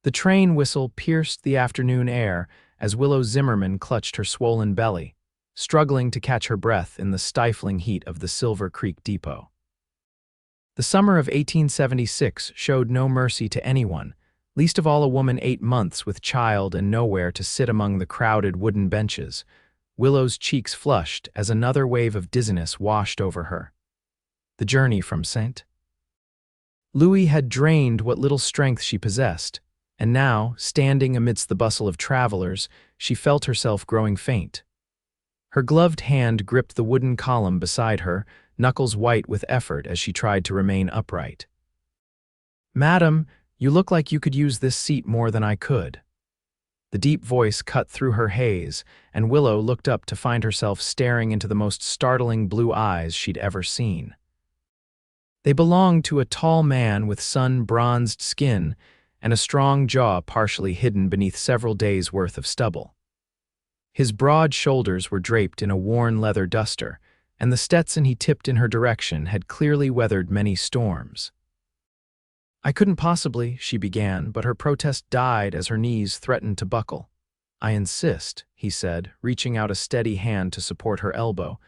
The train whistle pierced the afternoon air as Willow Zimmerman clutched her swollen belly, struggling to catch her breath in the stifling heat of the Silver Creek depot. The summer of 1876 showed no mercy to anyone, least of all a woman 8 months with child and nowhere to sit among the crowded wooden benches. Willow's cheeks flushed as another wave of dizziness washed over her. The journey from St. Louis had drained what little strength she possessed, and now, standing amidst the bustle of travelers, she felt herself growing faint. Her gloved hand gripped the wooden column beside her, knuckles white with effort as she tried to remain upright. "Madam, you look like you could use this seat more than I could." The deep voice cut through her haze, and Willow looked up to find herself staring into the most startling blue eyes she'd ever seen. They belonged to a tall man with sun-bronzed skin and a strong jaw partially hidden beneath several days' worth of stubble. His broad shoulders were draped in a worn leather duster, and the Stetson he tipped in her direction had clearly weathered many storms. "I couldn't possibly," she began, but her protest died as her knees threatened to buckle. "I insist," he said, reaching out a steady hand to support her elbow.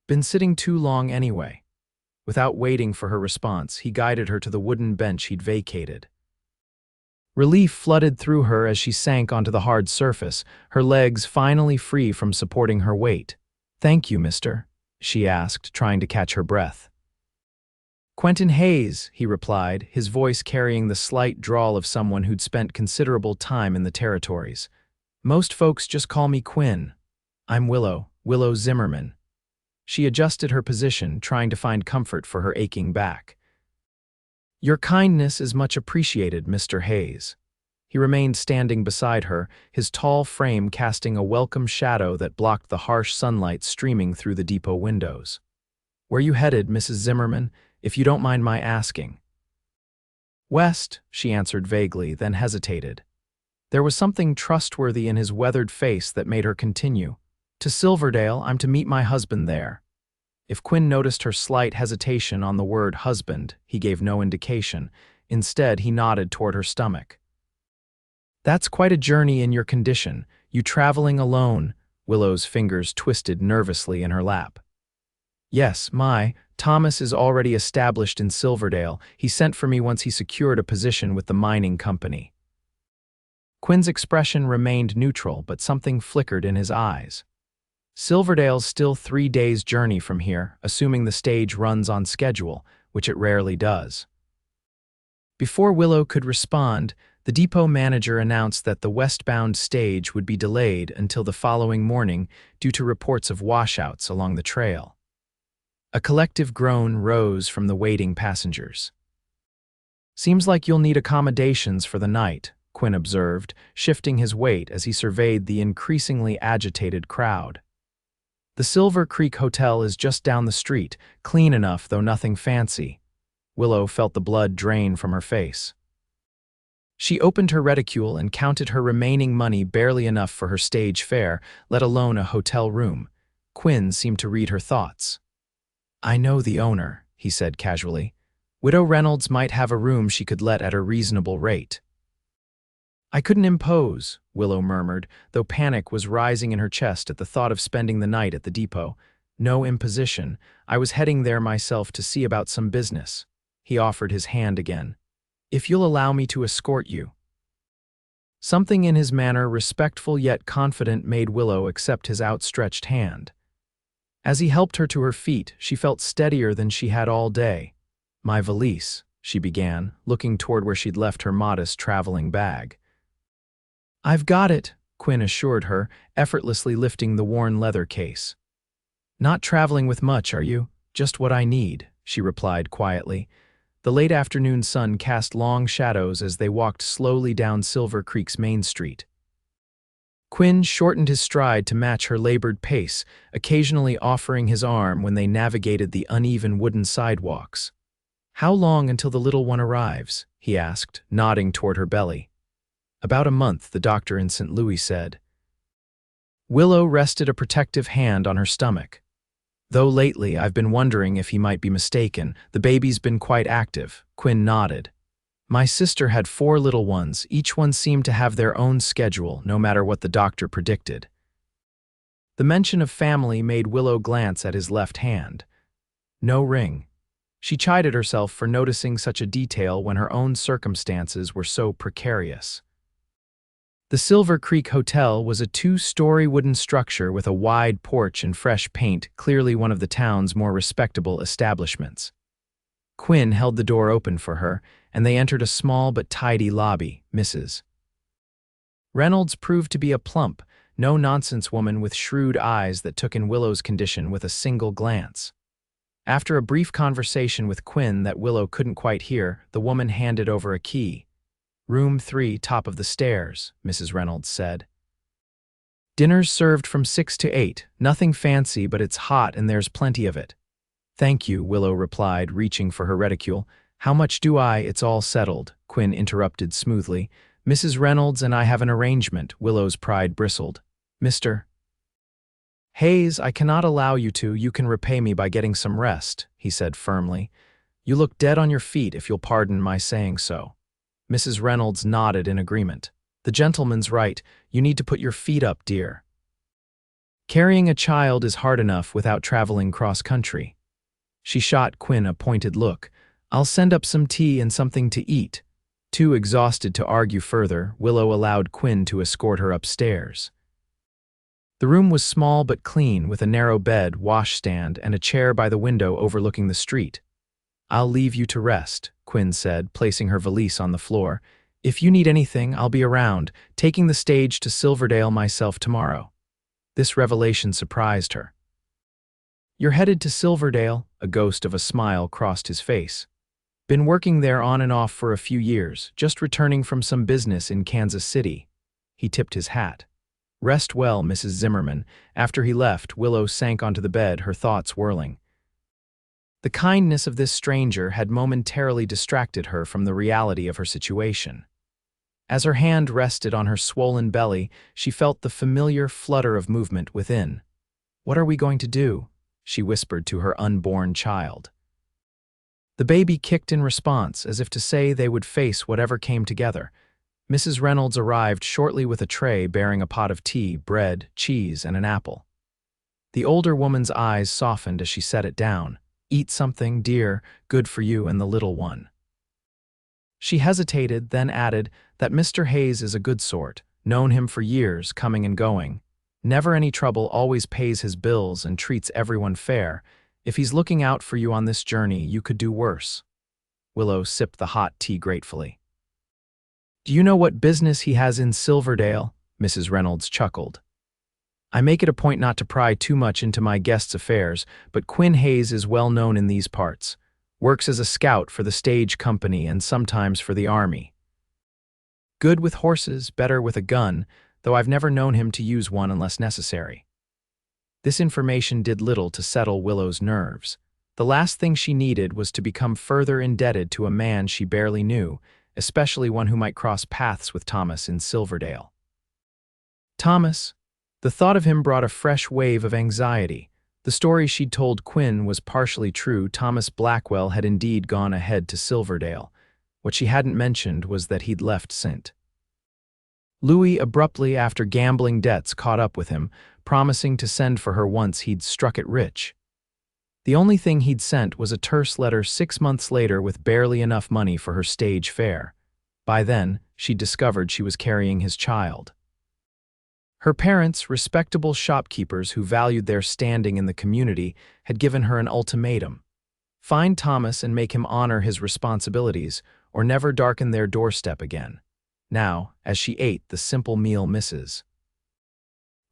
"Been sitting too long anyway." Without waiting for her response, he guided her to the wooden bench he'd vacated. Relief flooded through her as she sank onto the hard surface, her legs finally free from supporting her weight. "Thank you, mister," she asked, trying to catch her breath. "Quinn Hayes," he replied, his voice carrying the slight drawl of someone who'd spent considerable time in the territories. "Most folks just call me Quinn. I'm Willow Zimmerman." She adjusted her position, trying to find comfort for her aching back. "Your kindness is much appreciated, Mr. Hayes." He remained standing beside her, his tall frame casting a welcome shadow that blocked the harsh sunlight streaming through the depot windows. "Where you headed, Mrs. Zimmerman, if you don't mind my asking?" "West," she answered vaguely, then hesitated. There was something trustworthy in his weathered face that made her continue. "To Silverdale, I'm to meet my husband there." If Quinn noticed her slight hesitation on the word husband, he gave no indication. Instead, he nodded toward her stomach. "That's quite a journey in your condition. You traveling alone?" Willow's fingers twisted nervously in her lap. "Yes, Thomas is already established in Silverdale. He sent for me once he secured a position with the mining company." Quinn's expression remained neutral, but something flickered in his eyes. "Silverdale's still 3 days' journey from here, assuming the stage runs on schedule, which it rarely does." Before Willow could respond, the depot manager announced that the westbound stage would be delayed until the following morning due to reports of washouts along the trail. A collective groan rose from the waiting passengers. "Seems like you'll need accommodations for the night," Quinn observed, shifting his weight as he surveyed the increasingly agitated crowd. "The Silver Creek Hotel is just down the street, clean enough though nothing fancy." Willow felt the blood drain from her face. She opened her reticule and counted her remaining money, barely enough for her stage fare, let alone a hotel room. Quinn seemed to read her thoughts. "I know the owner," he said casually. "Widow Reynolds might have a room she could let at a reasonable rate." "I couldn't impose," Willow murmured, though panic was rising in her chest at the thought of spending the night at the depot. "No imposition. I was heading there myself to see about some business." He offered his hand again. "If you'll allow me to escort you." Something in his manner, respectful yet confident, made Willow accept his outstretched hand. As he helped her to her feet, she felt steadier than she had all day. "My valise," she began, looking toward where she'd left her modest traveling bag. "I've got it," Quinn assured her, effortlessly lifting the worn leather case. "Not traveling with much, are you? Just what I need," she replied quietly. The late afternoon sun cast long shadows as they walked slowly down Silver Creek's main street. Quinn shortened his stride to match her labored pace, occasionally offering his arm when they navigated the uneven wooden sidewalks. "How long until the little one arrives?" he asked, nodding toward her belly. "About a month," the doctor in St. Louis said. Willow rested a protective hand on her stomach. "Though lately I've been wondering if he might be mistaken. The baby's been quite active." Quinn nodded. My sister had 4 little ones. Each one seemed to have their own schedule, no matter what the doctor predicted. The mention of family made Willow glance at his left hand. No ring. She chided herself for noticing such a detail when her own circumstances were so precarious. The Silver Creek Hotel was a 2-story wooden structure with a wide porch and fresh paint, clearly one of the town's more respectable establishments. Quinn held the door open for her, and they entered a small but tidy lobby. Mrs. Reynolds proved to be a plump, no-nonsense woman with shrewd eyes that took in Willow's condition with a single glance. After a brief conversation with Quinn that Willow couldn't quite hear, the woman handed over a key. "Room 3, top of the stairs," Mrs. Reynolds said. "Dinner's served from 6 to 8. Nothing fancy, but it's hot and there's plenty of it." "Thank you," Willow replied, reaching for her reticule. "How much do I?" "It's all settled," Quinn interrupted smoothly. "Mrs. Reynolds and I have an arrangement." Willow's pride bristled. "Mr. Hayes, I cannot allow you to. You can repay me by getting some rest," he said firmly. "You look dead on your feet, if you'll pardon my saying so." Mrs. Reynolds nodded in agreement. "The gentleman's right. You need to put your feet up, dear. Carrying a child is hard enough without traveling cross-country." She shot Quinn a pointed look. "I'll send up some tea and something to eat." Too exhausted to argue further, Willow allowed Quinn to escort her upstairs. The room was small but clean, with a narrow bed, washstand, and a chair by the window overlooking the street. "I'll leave you to rest," Quinn said, placing her valise on the floor. "If you need anything, I'll be around, taking the stage to Silverdale myself tomorrow." This revelation surprised her. "You're headed to Silverdale?" A ghost of a smile crossed his face. "Been working there on and off for a few years, just returning from some business in Kansas City." He tipped his hat. "Rest well, Mrs. Zimmerman." After he left, Willow sank onto the bed, her thoughts whirling. The kindness of this stranger had momentarily distracted her from the reality of her situation. As her hand rested on her swollen belly, she felt the familiar flutter of movement within. "What are we going to do?" she whispered to her unborn child. The baby kicked in response, as if to say they would face whatever came together. Mrs. Reynolds arrived shortly with a tray bearing a pot of tea, bread, cheese, and an apple. The older woman's eyes softened as she set it down. "Eat something, dear, good for you and the little one." She hesitated, then added that Mr. Hayes is a good sort, known him for years, coming and going. Never any trouble, always pays his bills and treats everyone fair. If he's looking out for you on this journey, you could do worse. Willow sipped the hot tea gratefully. "Do you know what business he has in Silverdale?" Mrs. Reynolds chuckled. "I make it a point not to pry too much into my guests' affairs, but Quinn Hayes is well known in these parts. Works as a scout for the stage company and sometimes for the army. Good with horses, better with a gun, though I've never known him to use one unless necessary." This information did little to settle Willow's nerves. The last thing she needed was to become further indebted to a man she barely knew, especially one who might cross paths with Thomas in Silverdale. Thomas. The thought of him brought a fresh wave of anxiety. The story she'd told Quinn was partially true. Thomas Blackwell had indeed gone ahead to Silverdale. What she hadn't mentioned was that he'd left St. Louis abruptly after gambling debts caught up with him, promising to send for her once he'd struck it rich. The only thing he'd sent was a terse letter 6 months later with barely enough money for her stage fare. By then, she'd discovered she was carrying his child. Her parents, respectable shopkeepers who valued their standing in the community, had given her an ultimatum. Find Thomas and make him honor his responsibilities, or never darken their doorstep again. Now, as she ate the simple meal Mrs.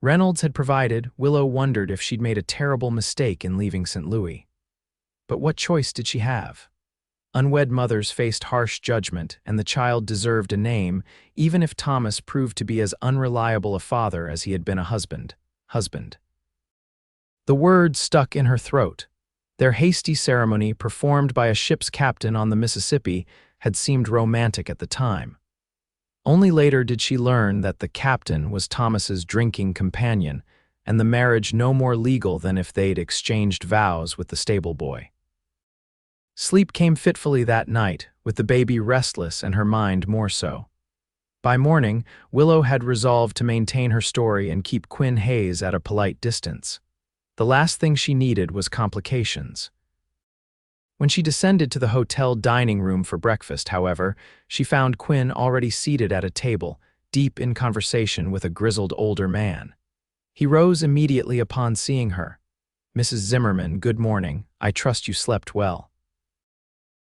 Reynolds had provided, Willow wondered if she'd made a terrible mistake in leaving St. Louis. But what choice did she have? Unwed mothers faced harsh judgment, and the child deserved a name, even if Thomas proved to be as unreliable a father as he had been a husband. The word stuck in her throat. Their hasty ceremony, performed by a ship's captain on the Mississippi, had seemed romantic at the time. Only later did she learn that the captain was Thomas's drinking companion, and the marriage no more legal than if they'd exchanged vows with the stable boy. Sleep came fitfully that night, with the baby restless and her mind more so. By morning, Willow had resolved to maintain her story and keep Quinn Hayes at a polite distance. The last thing she needed was complications. When she descended to the hotel dining room for breakfast, however, she found Quinn already seated at a table, deep in conversation with a grizzled older man. He rose immediately upon seeing her. "Mrs. Zimmerman, good morning. I trust you slept well."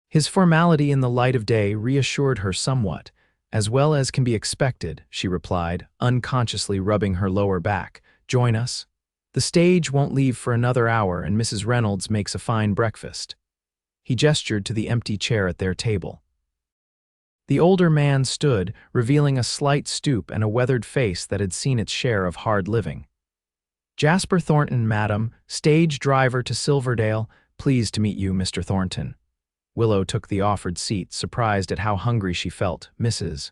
His formality in the light of day reassured her somewhat. "As well as can be expected," she replied, unconsciously rubbing her lower back. "Join us. The stage won't leave for another hour and Mrs. Reynolds makes a fine breakfast." He gestured to the empty chair at their table. The older man stood, revealing a slight stoop and a weathered face that had seen its share of hard living. "Jasper Thornton, madam, stage driver to Silverdale. Pleased to meet you, Mr. Thornton." Willow took the offered seat, surprised at how hungry she felt. "Mrs.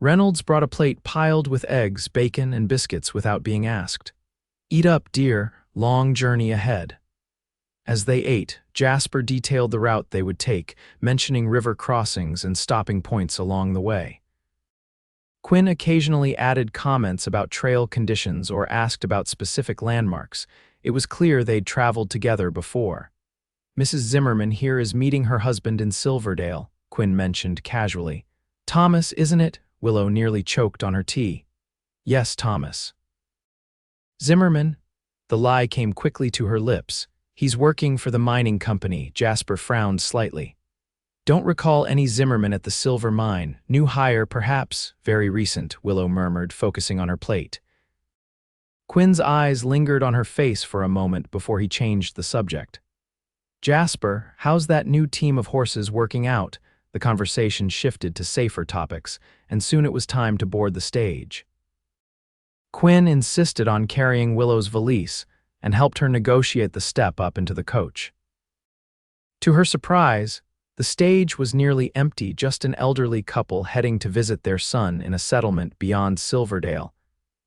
Reynolds brought a plate piled with eggs, bacon, and biscuits without being asked. "Eat up, dear, long journey ahead." As they ate, Jasper detailed the route they would take, mentioning river crossings and stopping points along the way. Quinn occasionally added comments about trail conditions or asked about specific landmarks. It was clear they'd traveled together before. "Mrs. Zimmerman here is meeting her husband in Silverdale," Quinn mentioned casually. "Thomas, isn't it?" Willow nearly choked on her tea. "Yes, Thomas." "Zimmerman?" The lie came quickly to her lips. "He's working for the mining company." Jasper frowned slightly. "Don't recall any Zimmerman at the silver mine. New hire, perhaps?" "Very recent," Willow murmured, focusing on her plate. Quinn's eyes lingered on her face for a moment before he changed the subject. "Jasper, how's that new team of horses working out?" The conversation shifted to safer topics, and soon it was time to board the stage. Quinn insisted on carrying Willow's valise and helped her negotiate the step up into the coach. To her surprise, the stage was nearly empty, just an elderly couple heading to visit their son in a settlement beyond Silverdale,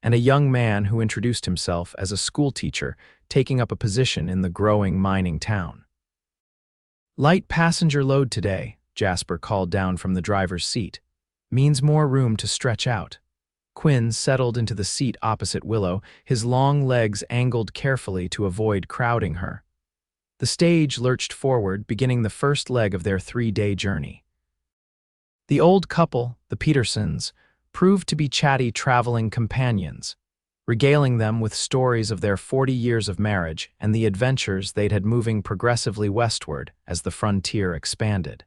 and a young man who introduced himself as a schoolteacher taking up a position in the growing mining town. "Light passenger load today," Jasper called down from the driver's seat. "Means more room to stretch out." Quinn settled into the seat opposite Willow, his long legs angled carefully to avoid crowding her. The stage lurched forward, beginning the first leg of their 3-day journey. The old couple, the Petersons, proved to be chatty traveling companions, regaling them with stories of their 40 years of marriage and the adventures they'd had moving progressively westward as the frontier expanded.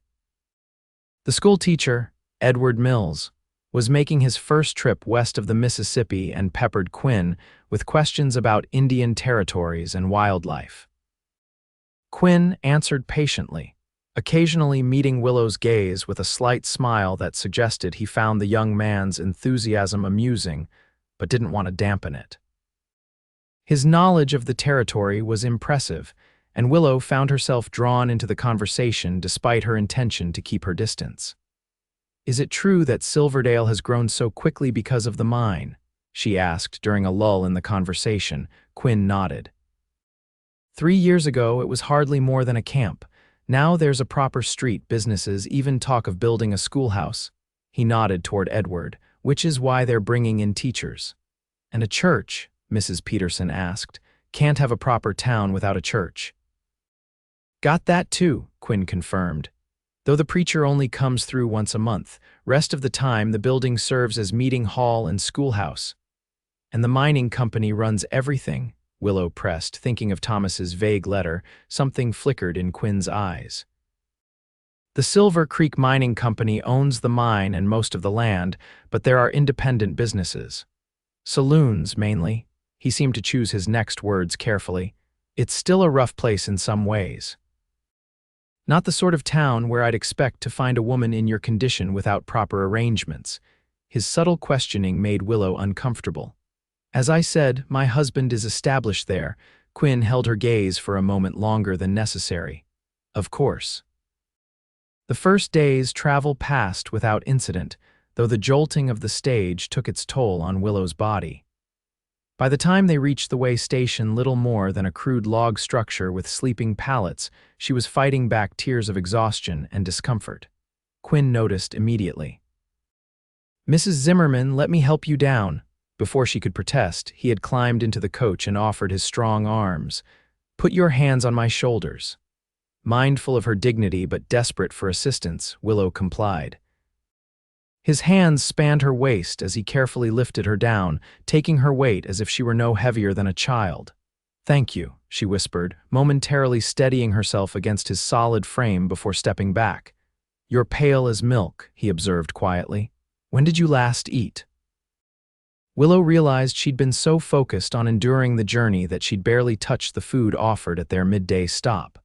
The schoolteacher, Edward Mills, was making his first trip west of the Mississippi and peppered Quinn with questions about Indian territories and wildlife. Quinn answered patiently, occasionally meeting Willow's gaze with a slight smile that suggested he found the young man's enthusiasm amusing, but didn't want to dampen it. His knowledge of the territory was impressive, and Willow found herself drawn into the conversation despite her intention to keep her distance. "Is it true that Silverdale has grown so quickly because of the mine?" she asked during a lull in the conversation. Quinn nodded. 3 years ago, it was hardly more than a camp. Now there's a proper street, businesses even talk of building a schoolhouse." He nodded toward Edward, "which is why they're bringing in teachers." "And a church?" Mrs. Peterson asked. "Can't have a proper town without a church." "Got that too," Quinn confirmed. "Though the preacher only comes through once a month, rest of the time the building serves as meeting hall and schoolhouse." "And the mining company runs everything?" Willow pressed, thinking of Thomas's vague letter. Something flickered in Quinn's eyes. "The Silver Creek Mining Company owns the mine and most of the land, but there are independent businesses. Saloons, mainly." He seemed to choose his next words carefully. "It's still a rough place in some ways. Not the sort of town where I'd expect to find a woman in your condition without proper arrangements." His subtle questioning made Willow uncomfortable. "As I said, my husband is established there." Quinn held her gaze for a moment longer than necessary. "Of course." The first day's travel passed without incident, though the jolting of the stage took its toll on Willow's body. By the time they reached the way station, little more than a crude log structure with sleeping pallets, she was fighting back tears of exhaustion and discomfort. Quinn noticed immediately. "Mrs. Zimmerman, let me help you down." Before she could protest, he had climbed into the coach and offered his strong arms. "Put your hands on my shoulders." Mindful of her dignity but desperate for assistance, Willow complied. His hands spanned her waist as he carefully lifted her down, taking her weight as if she were no heavier than a child. "Thank you," she whispered, momentarily steadying herself against his solid frame before stepping back. "You're pale as milk," he observed quietly. "When did you last eat?" Willow realized she'd been so focused on enduring the journey that she'd barely touched the food offered at their midday stop.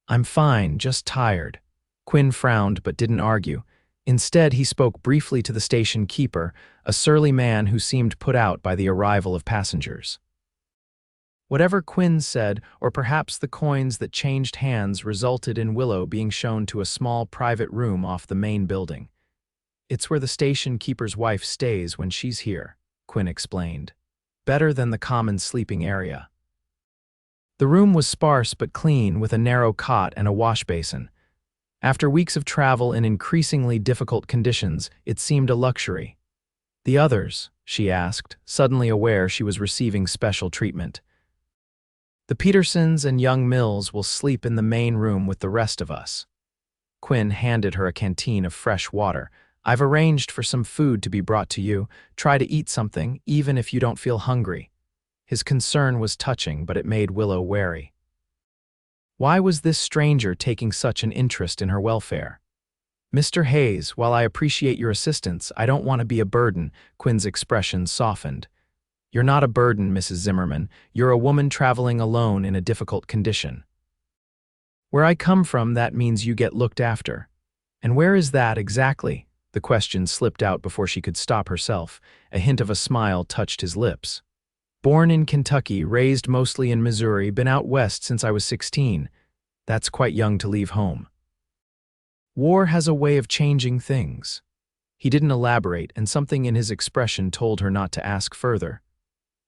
"I'm fine, just tired." Quinn frowned but didn't argue. Instead, he spoke briefly to the station keeper, a surly man who seemed put out by the arrival of passengers. Whatever Quinn said, or perhaps the coins that changed hands, resulted in Willow being shown to a small private room off the main building. "It's where the station keeper's wife stays when she's here," Quinn explained. "Better than the common sleeping area." The room was sparse but clean, with a narrow cot and a wash basin. After weeks of travel in increasingly difficult conditions, it seemed a luxury. "The others?" she asked, suddenly aware she was receiving special treatment. "The Petersons and young Mills will sleep in the main room with the rest of us." Quinn handed her a canteen of fresh water. "I've arranged for some food to be brought to you. Try to eat something, even if you don't feel hungry." His concern was touching, but it made Willow wary. Why was this stranger taking such an interest in her welfare? "Mr. Hayes, while I appreciate your assistance, I don't want to be a burden." Quinn's expression softened. "You're not a burden, Mrs. Zimmerman. You're a woman traveling alone in a difficult condition. Where I come from, that means you get looked after." "And where is that exactly?" The question slipped out before she could stop herself. A hint of a smile touched his lips. "Born in Kentucky, raised mostly in Missouri, been out west since I was 16. That's quite young to leave home." "War has a way of changing things." He didn't elaborate, and something in his expression told her not to ask further.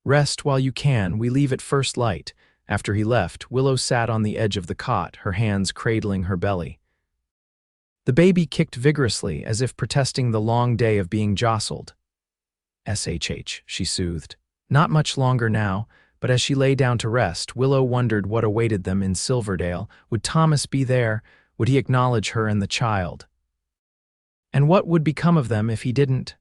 "Rest while you can, we leave at first light." After he left, Willow sat on the edge of the cot, her hands cradling her belly. The baby kicked vigorously, as if protesting the long day of being jostled. "SHH," she soothed. Not much longer now, but as she lay down to rest, Willow wondered what awaited them in Silverdale. Would Thomas be there? Would he acknowledge her and the child? And what would become of them if he didn't?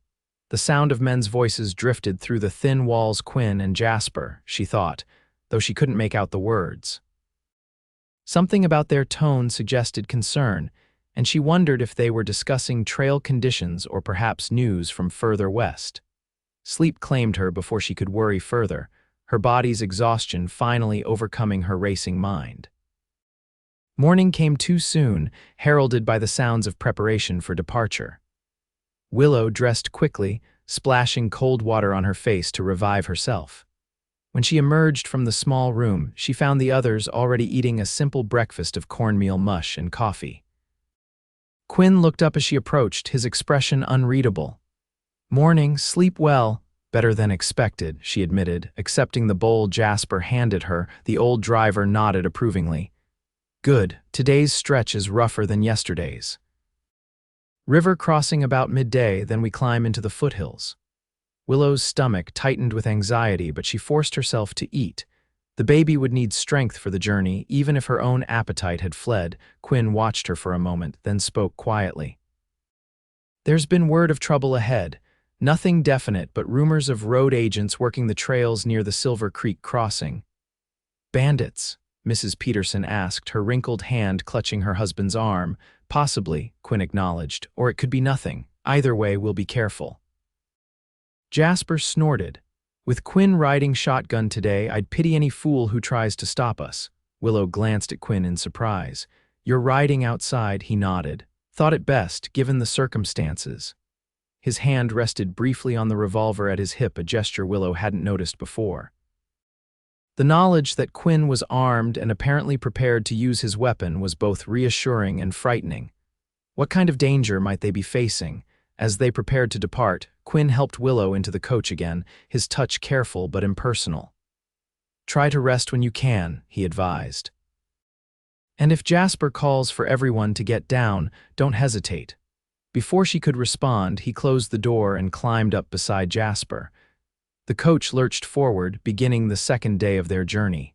The sound of men's voices drifted through the thin walls. "Quinn and Jasper," she thought, though she couldn't make out the words. Something about their tone suggested concern, and she wondered if they were discussing trail conditions or perhaps news from further west. Sleep claimed her before she could worry further, her body's exhaustion finally overcoming her racing mind. Morning came too soon, heralded by the sounds of preparation for departure. Willow dressed quickly, splashing cold water on her face to revive herself. When she emerged from the small room, she found the others already eating a simple breakfast of cornmeal mush and coffee. Quinn looked up as she approached, his expression unreadable. "Morning, sleep well." "Better than expected," she admitted, accepting the bowl Jasper handed her. The old driver nodded approvingly. "Good, today's stretch is rougher than yesterday's. River crossing about midday, then we climb into the foothills." Willow's stomach tightened with anxiety, but she forced herself to eat. The baby would need strength for the journey, even if her own appetite had fled. Quinn watched her for a moment, then spoke quietly. "There's been word of trouble ahead. Nothing definite, but rumors of road agents working the trails near the Silver Creek crossing." "Bandits?" Mrs. Peterson asked, her wrinkled hand clutching her husband's arm. "Possibly," Quinn acknowledged, "or it could be nothing. Either way, we'll be careful." Jasper snorted. "With Quinn riding shotgun today, I'd pity any fool who tries to stop us." Willow glanced at Quinn in surprise. "You're riding outside," he nodded. "Thought it best, given the circumstances." His hand rested briefly on the revolver at his hip, a gesture Willow hadn't noticed before. The knowledge that Quinn was armed and apparently prepared to use his weapon was both reassuring and frightening. What kind of danger might they be facing? As they prepared to depart, Quinn helped Willow into the coach again, his touch careful but impersonal. "Try to rest when you can," he advised. "And if Jasper calls for everyone to get down, don't hesitate." Before she could respond, he closed the door and climbed up beside Jasper. The coach lurched forward, beginning the second day of their journey.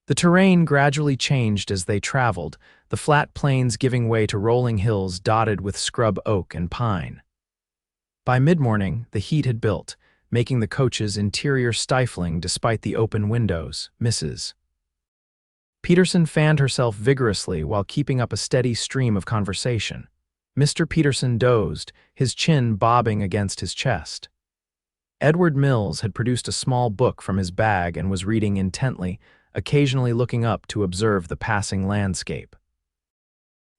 The terrain gradually changed as they traveled, the flat plains giving way to rolling hills dotted with scrub oak and pine. By mid-morning, the heat had built, making the coach's interior stifling despite the open windows. Mrs. Peterson fanned herself vigorously while keeping up a steady stream of conversation. Mr. Peterson dozed, his chin bobbing against his chest. Edward Mills had produced a small book from his bag and was reading intently, occasionally looking up to observe the passing landscape.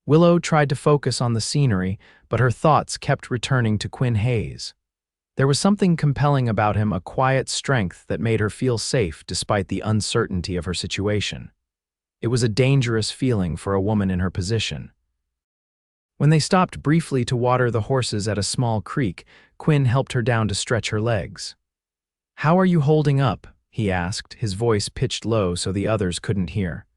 Willow tried to focus on the scenery, but her thoughts kept returning to Quinn Hayes. There was something compelling about him, a quiet strength that made her feel safe despite the uncertainty of her situation. It was a dangerous feeling for a woman in her position. When they stopped briefly to water the horses at a small creek, Quinn helped her down to stretch her legs. "How are you holding up?" he asked, his voice pitched low so the others couldn't hear.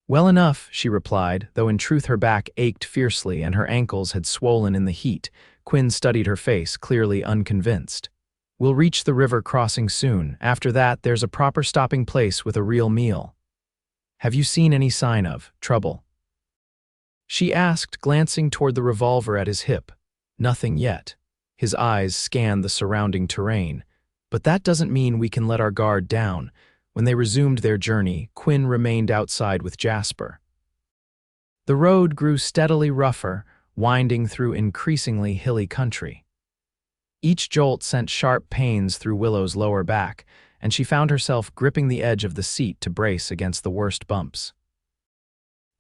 "Well enough," she replied, though in truth her back ached fiercely and her ankles had swollen in the heat. Quinn studied her face, clearly unconvinced. "We'll reach the river crossing soon. After that, there's a proper stopping place with a real meal. Have you seen any sign of trouble?" she asked, glancing toward the revolver at his hip. "Nothing yet." His eyes scanned the surrounding terrain. "But that doesn't mean we can let our guard down." When they resumed their journey, Quinn remained outside with Jasper. The road grew steadily rougher, winding through increasingly hilly country. Each jolt sent sharp pains through Willow's lower back, and she found herself gripping the edge of the seat to brace against the worst bumps.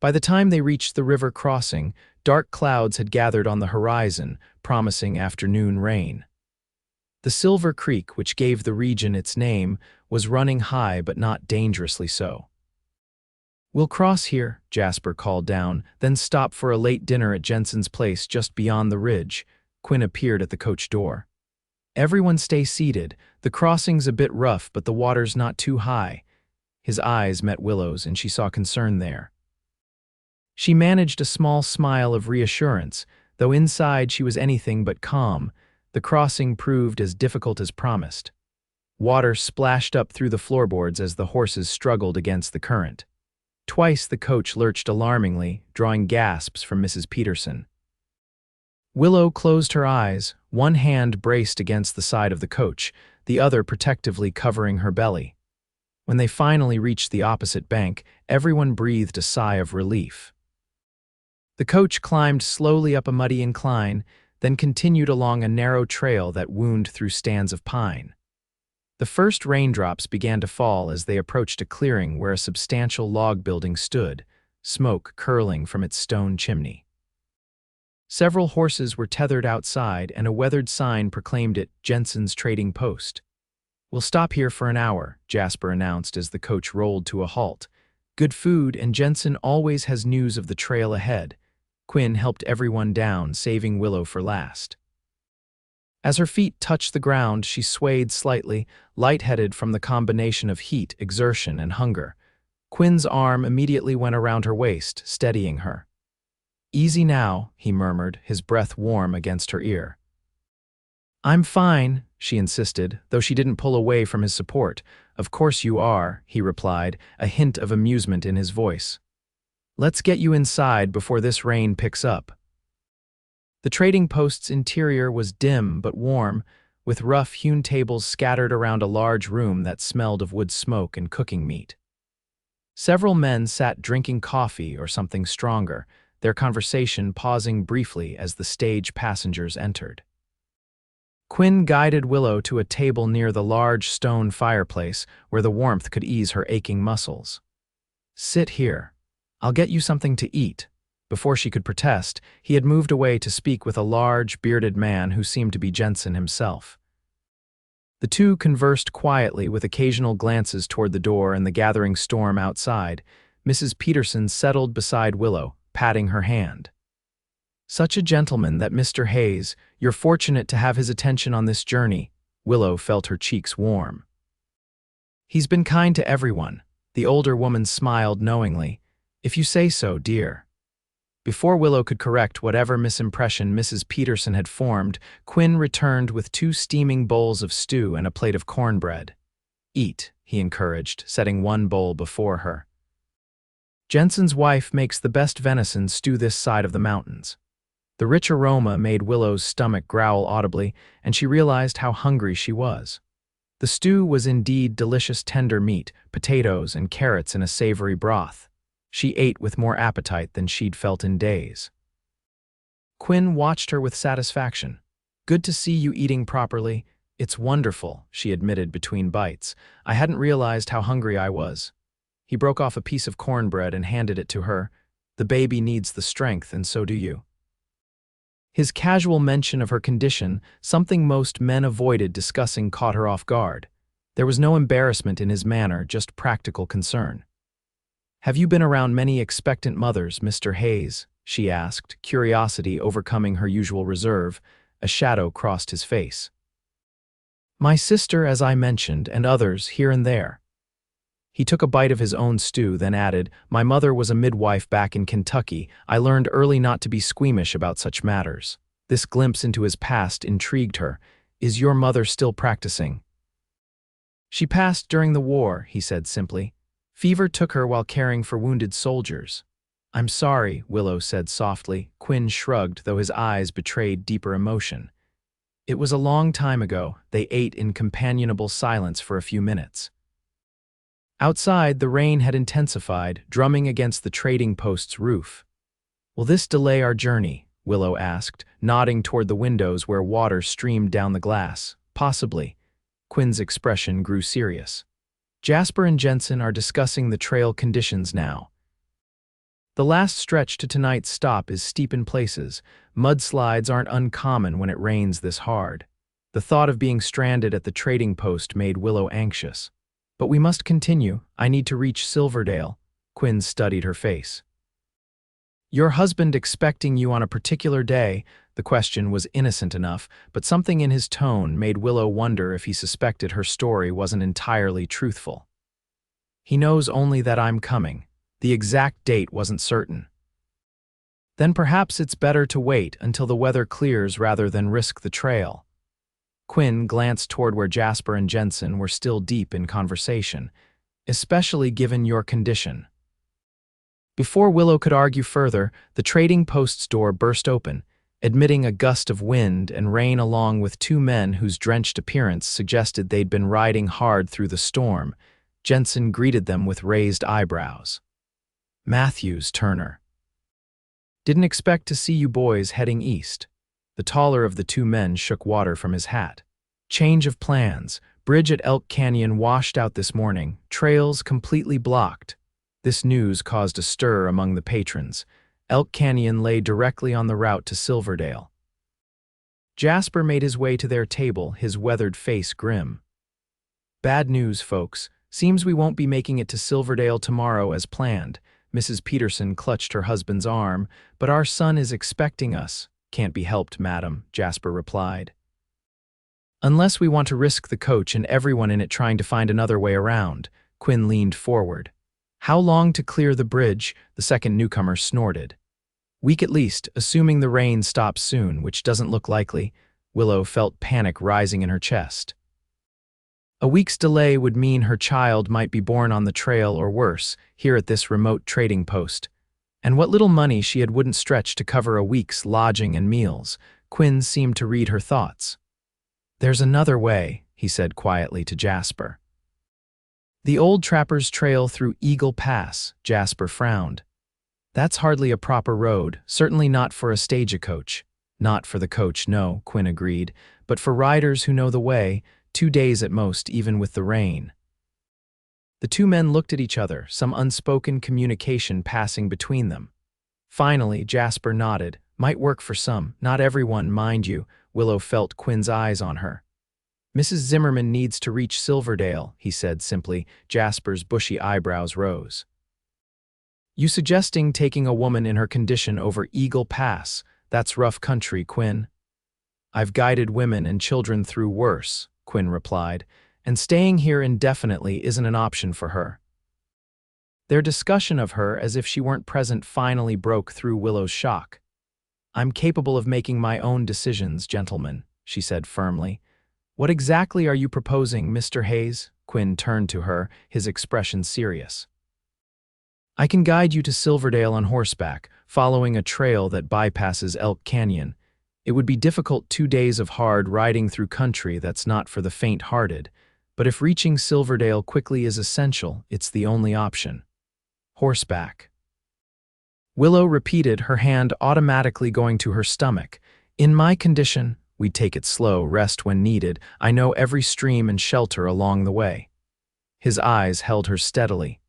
By the time they reached the river crossing, dark clouds had gathered on the horizon, promising afternoon rain. The Silver Creek, which gave the region its name, was running high but not dangerously so. "We'll cross here," Jasper called down, "then stop for a late dinner at Jensen's place just beyond the ridge." Quinn appeared at the coach door. "Everyone stay seated. The crossing's a bit rough, but the water's not too high." His eyes met Willow's, and she saw concern there. She managed a small smile of reassurance, though inside she was anything but calm. The crossing proved as difficult as promised. Water splashed up through the floorboards as the horses struggled against the current. Twice the coach lurched alarmingly, drawing gasps from Mrs. Peterson. Willow closed her eyes, one hand braced against the side of the coach, the other protectively covering her belly. When they finally reached the opposite bank, everyone breathed a sigh of relief. The coach climbed slowly up a muddy incline, then continued along a narrow trail that wound through stands of pine. The first raindrops began to fall as they approached a clearing where a substantial log building stood, smoke curling from its stone chimney. Several horses were tethered outside, and a weathered sign proclaimed it Jensen's Trading Post. "We'll stop here for an hour," Jasper announced as the coach rolled to a halt. "Good food, and Jensen always has news of the trail ahead." Quinn helped everyone down, saving Willow for last. As her feet touched the ground, she swayed slightly, lightheaded from the combination of heat, exertion, and hunger. Quinn's arm immediately went around her waist, steadying her. "Easy now," he murmured, his breath warm against her ear. "I'm fine," she insisted, though she didn't pull away from his support. "Of course you are," he replied, a hint of amusement in his voice. "Let's get you inside before this rain picks up." The trading post's interior was dim but warm, with rough-hewn tables scattered around a large room that smelled of wood smoke and cooking meat. Several men sat drinking coffee or something stronger, their conversation pausing briefly as the stage passengers entered. Quinn guided Willow to a table near the large stone fireplace where the warmth could ease her aching muscles. "Sit here. I'll get you something to eat." Before she could protest, he had moved away to speak with a large, bearded man who seemed to be Jensen himself. The two conversed quietly with occasional glances toward the door and the gathering storm outside. Mrs. Peterson settled beside Willow, patting her hand. Such a gentleman, that Mr. Hayes. You're fortunate to have his attention on this journey. Willow felt her cheeks warm. He's been kind to everyone. The older woman smiled knowingly. If you say so, dear. Before Willow could correct whatever misimpression Mrs. Peterson had formed, Quinn returned with 2 steaming bowls of stew and a plate of cornbread. Eat, he encouraged, setting one bowl before her. Jensen's wife makes the best venison stew this side of the mountains. The rich aroma made Willow's stomach growl audibly, and she realized how hungry she was. The stew was indeed delicious tender meat, potatoes, and carrots in a savory broth. She ate with more appetite than she'd felt in days. Quinn watched her with satisfaction. Good to see you eating properly. It's wonderful, she admitted between bites. I hadn't realized how hungry I was. He broke off a piece of cornbread and handed it to her. The baby needs the strength, and so do you. His casual mention of her condition, something most men avoided discussing, caught her off guard. There was no embarrassment in his manner, just practical concern. Have you been around many expectant mothers, Mr. Hayes? She asked, curiosity overcoming her usual reserve. A shadow crossed his face. My sister, as I mentioned, and others here and there. He took a bite of his own stew, then added, my mother was a midwife back in Kentucky. I learned early not to be squeamish about such matters. This glimpse into his past intrigued her. Is your mother still practicing? She passed during the war, he said simply. Fever took her while caring for wounded soldiers. I'm sorry, Willow said softly. Quinn shrugged, though his eyes betrayed deeper emotion. It was a long time ago. They ate in companionable silence for a few minutes. Outside, the rain had intensified, drumming against the trading post's roof. Will this delay our journey? Willow asked, nodding toward the windows where water streamed down the glass. Possibly. Quinn's expression grew serious. Jasper and Jensen are discussing the trail conditions now. The last stretch to tonight's stop is steep in places. Mudslides aren't uncommon when it rains this hard. The thought of being stranded at the trading post made Willow anxious. But we must continue. I need to reach Silverdale. Quinn studied her face. Your husband expecting you on a particular day? The question was innocent enough, but something in his tone made Willow wonder if he suspected her story wasn't entirely truthful. He knows only that I'm coming. The exact date wasn't certain. Then perhaps it's better to wait until the weather clears rather than risk the trail. Quinn glanced toward where Jasper and Jensen were still deep in conversation, especially given your condition. Before Willow could argue further, the trading post's door burst open, admitting a gust of wind and rain along with 2 men whose drenched appearance suggested they'd been riding hard through the storm. Jensen greeted them with raised eyebrows. Matthews, Turner. Didn't expect to see you boys heading east. The taller of the 2 men shook water from his hat. Change of plans. Bridge at Elk Canyon washed out this morning. Trails completely blocked. This news caused a stir among the patrons. Elk Canyon lay directly on the route to Silverdale. Jasper made his way to their table, his weathered face grim. Bad news, folks. Seems we won't be making it to Silverdale tomorrow as planned. Mrs. Peterson clutched her husband's arm. But our son is expecting us. Can't be helped, madam, Jasper replied. Unless we want to risk the coach and everyone in it trying to find another way around. Quinn leaned forward. How long to clear the bridge? The second newcomer snorted. Week at least, assuming the rain stops soon, which doesn't look likely. Willow felt panic rising in her chest. A week's delay would mean her child might be born on the trail or worse, here at this remote trading post. And what little money she had wouldn't stretch to cover a week's lodging and meals. Quinn seemed to read her thoughts. There's another way, he said quietly to Jasper. The old trapper's trail through Eagle Pass, Jasper frowned. That's hardly a proper road, certainly not for a stagecoach. Not for the coach, no, Quinn agreed, but for riders who know the way, 2 days at most, even with the rain. The 2 men looked at each other, some unspoken communication passing between them. Finally, Jasper nodded. Might work for some, not everyone, mind you. Willow felt Quinn's eyes on her. Mrs. Zimmerman needs to reach Silverdale, he said simply. Jasper's bushy eyebrows rose. You suggesting taking a woman in her condition over Eagle Pass? That's rough country, Quinn. I've guided women and children through worse, Quinn replied, and staying here indefinitely isn't an option for her. Their discussion of her as if she weren't present finally broke through Willow's shock. I'm capable of making my own decisions, gentlemen, she said firmly. What exactly are you proposing, Mr. Hayes? Quinn turned to her, his expression serious. I can guide you to Silverdale on horseback, following a trail that bypasses Elk Canyon. It would be difficult 2 days of hard riding through country that's not for the faint-hearted, but if reaching Silverdale quickly is essential, it's the only option. Horseback. Willow repeated, her hand automatically going to her stomach. In my condition, we'd take it slow, rest when needed. I know every stream and shelter along the way. His eyes held her steadily.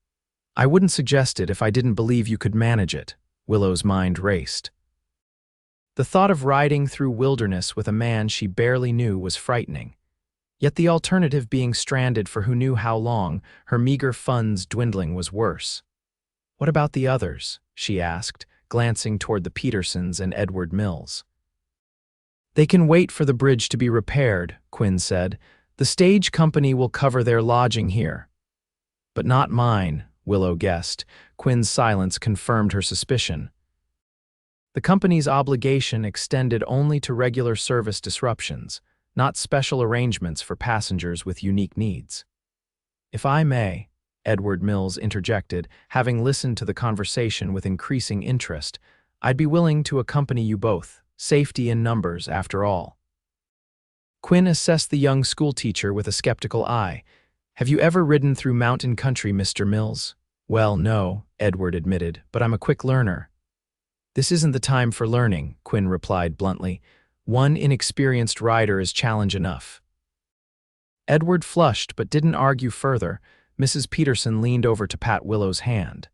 I wouldn't suggest it if I didn't believe you could manage it. Willow's mind raced. The thought of riding through wilderness with a man she barely knew was frightening. Yet the alternative, being stranded for who knew how long, her meager funds dwindling, was worse. What about the others? She asked, glancing toward the Petersons and Edward Mills. They can wait for the bridge to be repaired, Quinn said. The stage company will cover their lodging here. But not mine, Willow guessed. Quinn's silence confirmed her suspicion. The company's obligation extended only to regular service disruptions, not special arrangements for passengers with unique needs. If I may, Edward Mills interjected, having listened to the conversation with increasing interest, I'd be willing to accompany you both. Safety in numbers, after all. Quinn assessed the young schoolteacher with a skeptical eye. Have you ever ridden through mountain country, Mr. Mills? Well, no, Edward admitted, but I'm a quick learner. This isn't the time for learning, Quinn replied bluntly. One inexperienced rider is challenge enough. Edward flushed but didn't argue further. Mrs. Peterson leaned over to pat Willow's hand.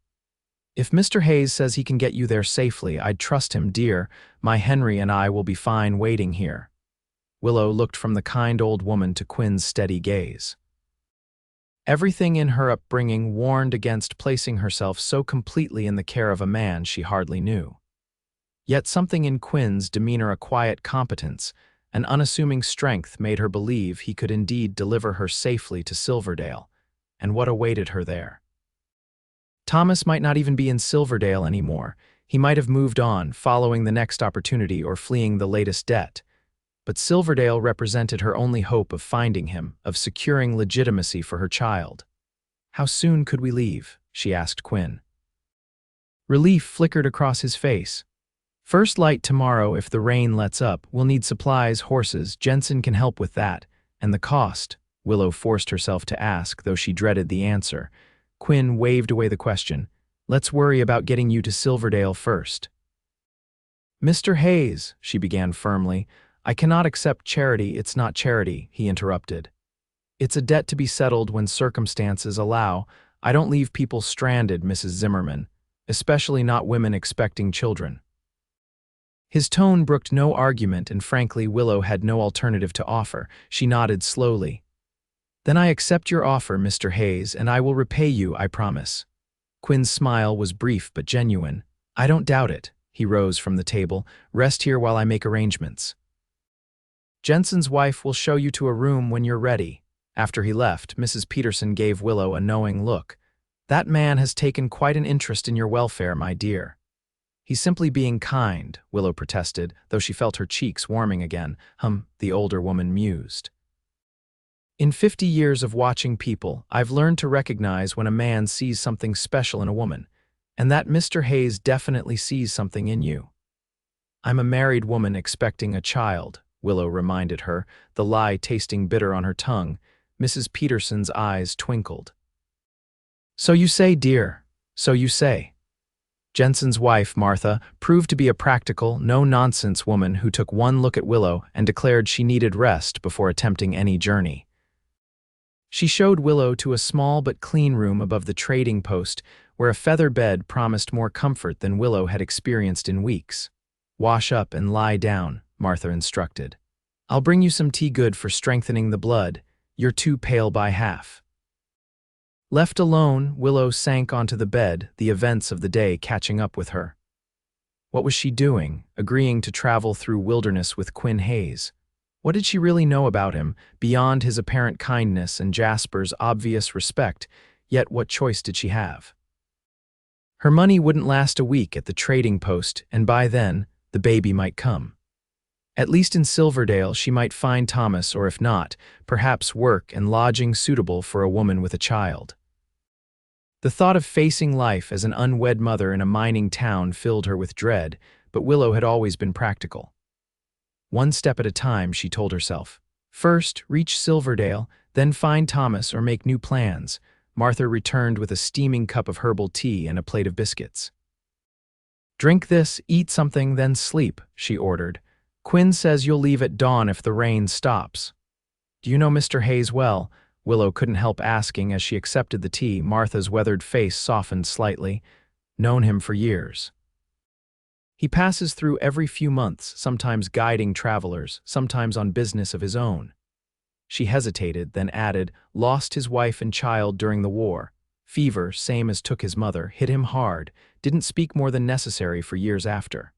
If Mr. Hayes says he can get you there safely, I'd trust him, dear. My Henry and I will be fine waiting here. Willow looked from the kind old woman to Quinn's steady gaze. Everything in her upbringing warned against placing herself so completely in the care of a man she hardly knew. Yet something in Quinn's demeanor, a quiet competence, an unassuming strength, made her believe he could indeed deliver her safely to Silverdale, and what awaited her there. Thomas might not even be in Silverdale anymore. He might have moved on, following the next opportunity or fleeing the latest debt. But Silverdale represented her only hope of finding him, of securing legitimacy for her child. How soon could we leave? She asked Quinn. Relief flickered across his face. First light tomorrow if the rain lets up. We'll need supplies, horses. Jensen can help with that. And the cost? Willow forced herself to ask, though she dreaded the answer. Quinn waved away the question. Let's worry about getting you to Silverdale first. Mr. Hayes, she began firmly. I cannot accept charity. It's not charity, he interrupted. It's a debt to be settled when circumstances allow. I don't leave people stranded, Mrs. Zimmerman, especially not women expecting children. His tone brooked no argument, and frankly, Willow had no alternative to offer. She nodded slowly. Then I accept your offer, Mr. Hayes, and I will repay you, I promise. Quinn's smile was brief but genuine. I don't doubt it. He rose from the table. Rest here while I make arrangements. Jensen's wife will show you to a room when you're ready. After he left, Mrs. Peterson gave Willow a knowing look. That man has taken quite an interest in your welfare, my dear. He's simply being kind, Willow protested, though she felt her cheeks warming again. The older woman mused. In 50 years of watching people, I've learned to recognize when a man sees something special in a woman, and that Mr. Hayes definitely sees something in you. I'm a married woman expecting a child, Willow reminded her, the lie tasting bitter on her tongue. Mrs. Peterson's eyes twinkled. So you say, dear, so you say. Jensen's wife, Martha, proved to be a practical, no-nonsense woman who took one look at Willow and declared she needed rest before attempting any journey. She showed Willow to a small but clean room above the trading post where a feather bed promised more comfort than Willow had experienced in weeks. Wash up and lie down, Martha instructed. I'll bring you some tea good for strengthening the blood. You're too pale by half. Left alone, Willow sank onto the bed, the events of the day catching up with her. What was she doing, agreeing to travel through wilderness with Quinn Hayes? What did she really know about him, beyond his apparent kindness and Jasper's obvious respect, yet what choice did she have? Her money wouldn't last a week at the trading post, and by then, the baby might come. At least in Silverdale, she might find Thomas, or if not, perhaps work and lodging suitable for a woman with a child. The thought of facing life as an unwed mother in a mining town filled her with dread, but Willow had always been practical. One step at a time, she told herself. First, reach Silverdale, then find Thomas or make new plans. Martha returned with a steaming cup of herbal tea and a plate of biscuits. Drink this, eat something, then sleep, she ordered. Quinn says you'll leave at dawn if the rain stops. Do you know Mr. Hayes well? Willow couldn't help asking as she accepted the tea. Martha's weathered face softened slightly. Known him for years. He passes through every few months, sometimes guiding travelers, sometimes on business of his own. She hesitated, then added, lost his wife and child during the war. Fever, same as took his mother, hit him hard, didn't speak more than necessary for years after.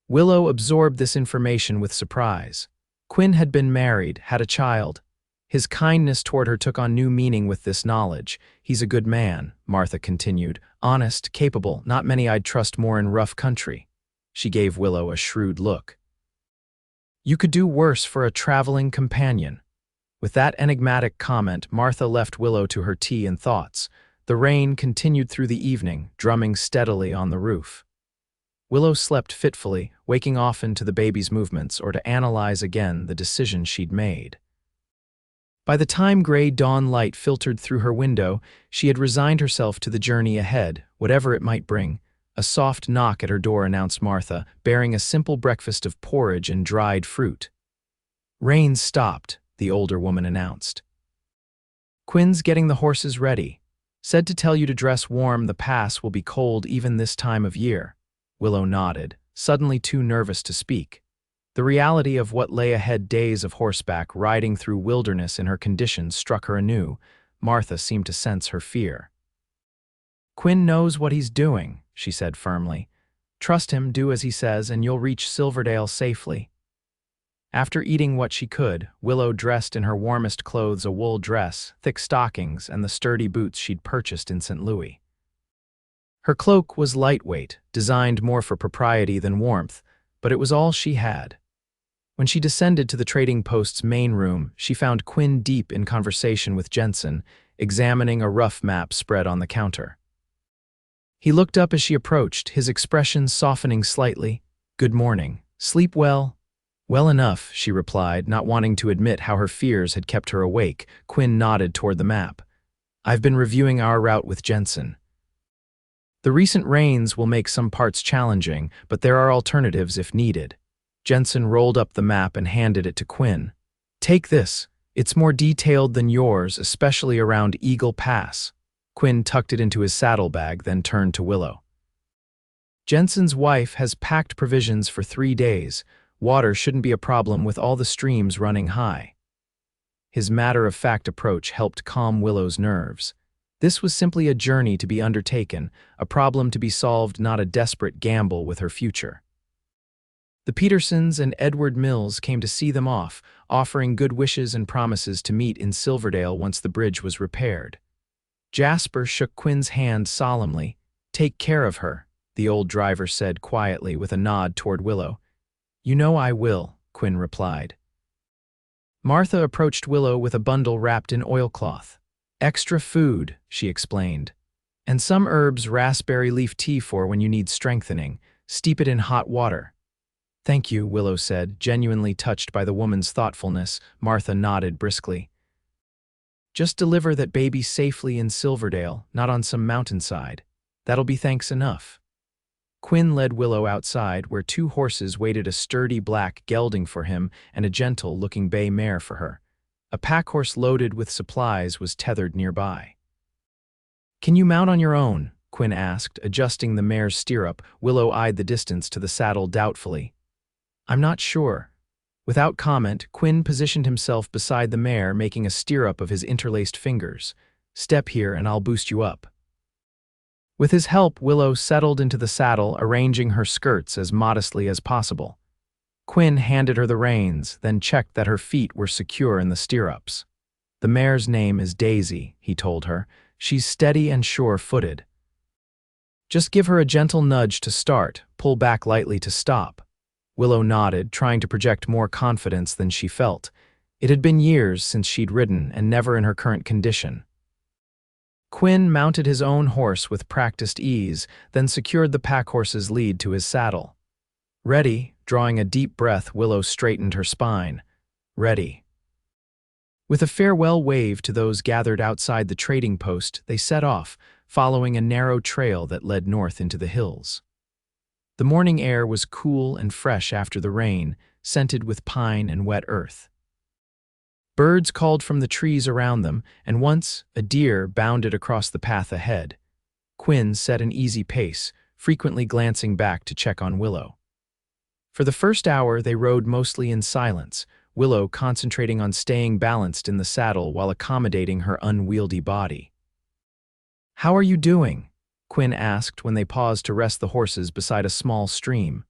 Willow absorbed this information with surprise. Quinn had been married, had a child. His kindness toward her took on new meaning with this knowledge. He's a good man, Martha continued. Honest, capable, not many I'd trust more in rough country. She gave Willow a shrewd look. You could do worse for a traveling companion. With that enigmatic comment, Martha left Willow to her tea and thoughts. The rain continued through the evening, drumming steadily on the roof. Willow slept fitfully, waking often to the baby's movements or to analyze again the decision she'd made. By the time gray dawn light filtered through her window, she had resigned herself to the journey ahead, whatever it might bring. A soft knock at her door announced Martha, bearing a simple breakfast of porridge and dried fruit. Rain stopped, the older woman announced. Quinn's getting the horses ready. Said to tell you to dress warm, the pass will be cold even this time of year. Willow nodded, suddenly too nervous to speak. The reality of what lay ahead, days of horseback riding through wilderness in her condition, struck her anew. Martha seemed to sense her fear. Quinn knows what he's doing, she said firmly. Trust him, do as he says, and you'll reach Silverdale safely. After eating what she could, Willow dressed in her warmest clothes, a wool dress, thick stockings, and the sturdy boots she'd purchased in St. Louis. Her cloak was lightweight, designed more for propriety than warmth, but it was all she had. When she descended to the trading post's main room, she found Quinn deep in conversation with Jensen, examining a rough map spread on the counter. He looked up as she approached, his expression softening slightly. Good morning. Sleep well? Well enough, she replied, not wanting to admit how her fears had kept her awake. Quinn nodded toward the map. I've been reviewing our route with Jensen. The recent rains will make some parts challenging, but there are alternatives if needed. Jensen rolled up the map and handed it to Quinn. Take this. It's more detailed than yours, especially around Eagle Pass. Quinn tucked it into his saddlebag, then turned to Willow. Jensen's wife has packed provisions for 3 days. Water shouldn't be a problem with all the streams running high. His matter-of-fact approach helped calm Willow's nerves. This was simply a journey to be undertaken, a problem to be solved, not a desperate gamble with her future. The Petersons and Edward Mills came to see them off, offering good wishes and promises to meet in Silverdale once the bridge was repaired. Jasper shook Quinn's hand solemnly. Take care of her, the old driver said quietly with a nod toward Willow. You know I will, Quinn replied. Martha approached Willow with a bundle wrapped in oilcloth. Extra food, she explained. And some herbs raspberry leaf tea for when you need strengthening. Steep it in hot water. Thank you, Willow said, genuinely touched by the woman's thoughtfulness. Martha nodded briskly. Just deliver that baby safely in Silverdale, not on some mountainside. That'll be thanks enough. Quinn led Willow outside, where 2 horses waited, a sturdy black gelding for him and a gentle-looking bay mare for her. A packhorse loaded with supplies was tethered nearby. Can you mount on your own? Quinn asked, adjusting the mare's stirrup. Willow eyed the distance to the saddle doubtfully. I'm not sure. Without comment, Quinn positioned himself beside the mare, making a stirrup of his interlaced fingers. Step here and I'll boost you up. With his help, Willow settled into the saddle, arranging her skirts as modestly as possible. Quinn handed her the reins, then checked that her feet were secure in the stirrups. "The mare's name is Daisy," he told her. "She's steady and sure-footed. Just give her a gentle nudge to start, pull back lightly to stop." Willow nodded, trying to project more confidence than she felt. It had been years since she'd ridden, and never in her current condition. Quinn mounted his own horse with practiced ease, then secured the packhorse's lead to his saddle. "Ready," drawing a deep breath, Willow straightened her spine. "Ready." With a farewell wave to those gathered outside the trading post, they set off, following a narrow trail that led north into the hills. The morning air was cool and fresh after the rain, scented with pine and wet earth. Birds called from the trees around them, and once a deer bounded across the path ahead. Quinn set an easy pace, frequently glancing back to check on Willow. For the first hour, they rode mostly in silence, Willow concentrating on staying balanced in the saddle while accommodating her unwieldy body. "How are you doing?" Quinn asked when they paused to rest the horses beside a small stream.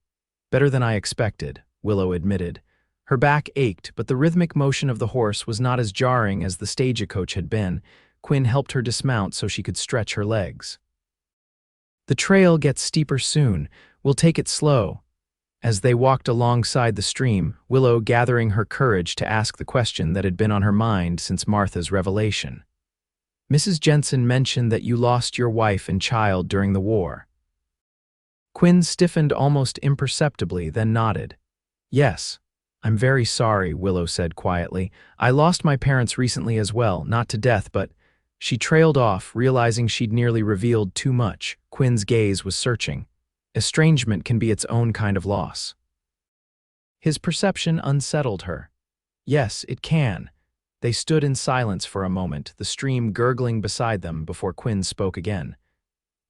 "Better than I expected," Willow admitted. Her back ached, but the rhythmic motion of the horse was not as jarring as the stagecoach had been. Quinn helped her dismount so she could stretch her legs. "The trail gets steeper soon. We'll take it slow." As they walked alongside the stream, Willow gathering her courage to ask the question that had been on her mind since Martha's revelation. "Mrs. Jensen mentioned that you lost your wife and child during the war." Quinn stiffened almost imperceptibly, then nodded. "Yes. I'm very sorry," Willow said quietly. "I lost my parents recently as well, not to death, but—" She trailed off, realizing she'd nearly revealed too much. Quinn's gaze was searching. Estrangement can be its own kind of loss. His perception unsettled her. "Yes, it can." They stood in silence for a moment, the stream gurgling beside them before Quinn spoke again.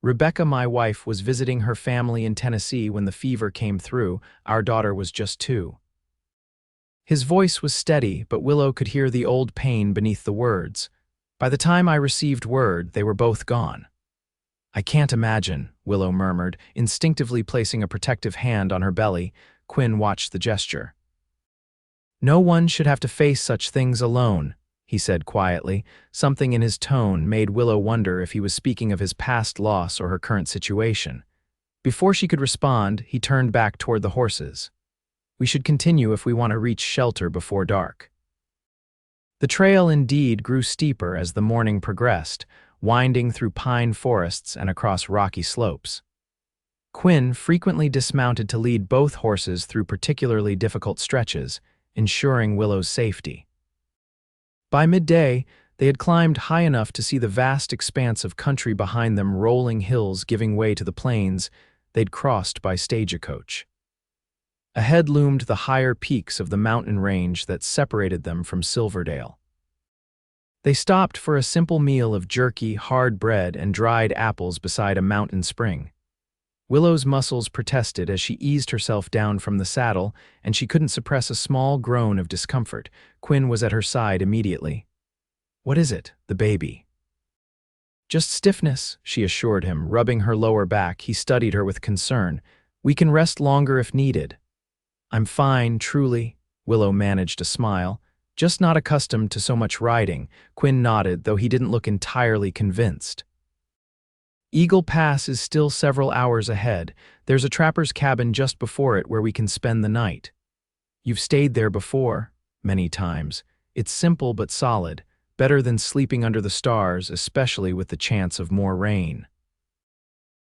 "Rebecca, my wife, was visiting her family in Tennessee when the fever came through. Our daughter was just 2. His voice was steady, but Willow could hear the old pain beneath the words. "By the time I received word, they were both gone." "I can't imagine," Willow murmured, instinctively placing a protective hand on her belly. Quinn watched the gesture. "No one should have to face such things alone," he said quietly. Something in his tone made Willow wonder if he was speaking of his past loss or her current situation. Before she could respond, he turned back toward the horses. "We should continue if we want to reach shelter before dark." The trail indeed grew steeper as the morning progressed, winding through pine forests and across rocky slopes. Quinn frequently dismounted to lead both horses through particularly difficult stretches, ensuring Willow's safety. By midday, they had climbed high enough to see the vast expanse of country behind them, rolling hills giving way to the plains they'd crossed by stagecoach. Ahead loomed the higher peaks of the mountain range that separated them from Silverdale. They stopped for a simple meal of jerky, hard bread, and dried apples beside a mountain spring. Willow's muscles protested as she eased herself down from the saddle, and she couldn't suppress a small groan of discomfort. Quinn was at her side immediately. "What is it, the baby?" "Just stiffness," she assured him, rubbing her lower back. He studied her with concern. "We can rest longer if needed." "I'm fine, truly," Willow managed a smile. "Just not accustomed to so much riding." Quinn nodded, though he didn't look entirely convinced. "Eagle Pass is still several hours ahead. There's a trapper's cabin just before it where we can spend the night." "You've stayed there before?" "Many times. It's simple but solid, better than sleeping under the stars, especially with the chance of more rain."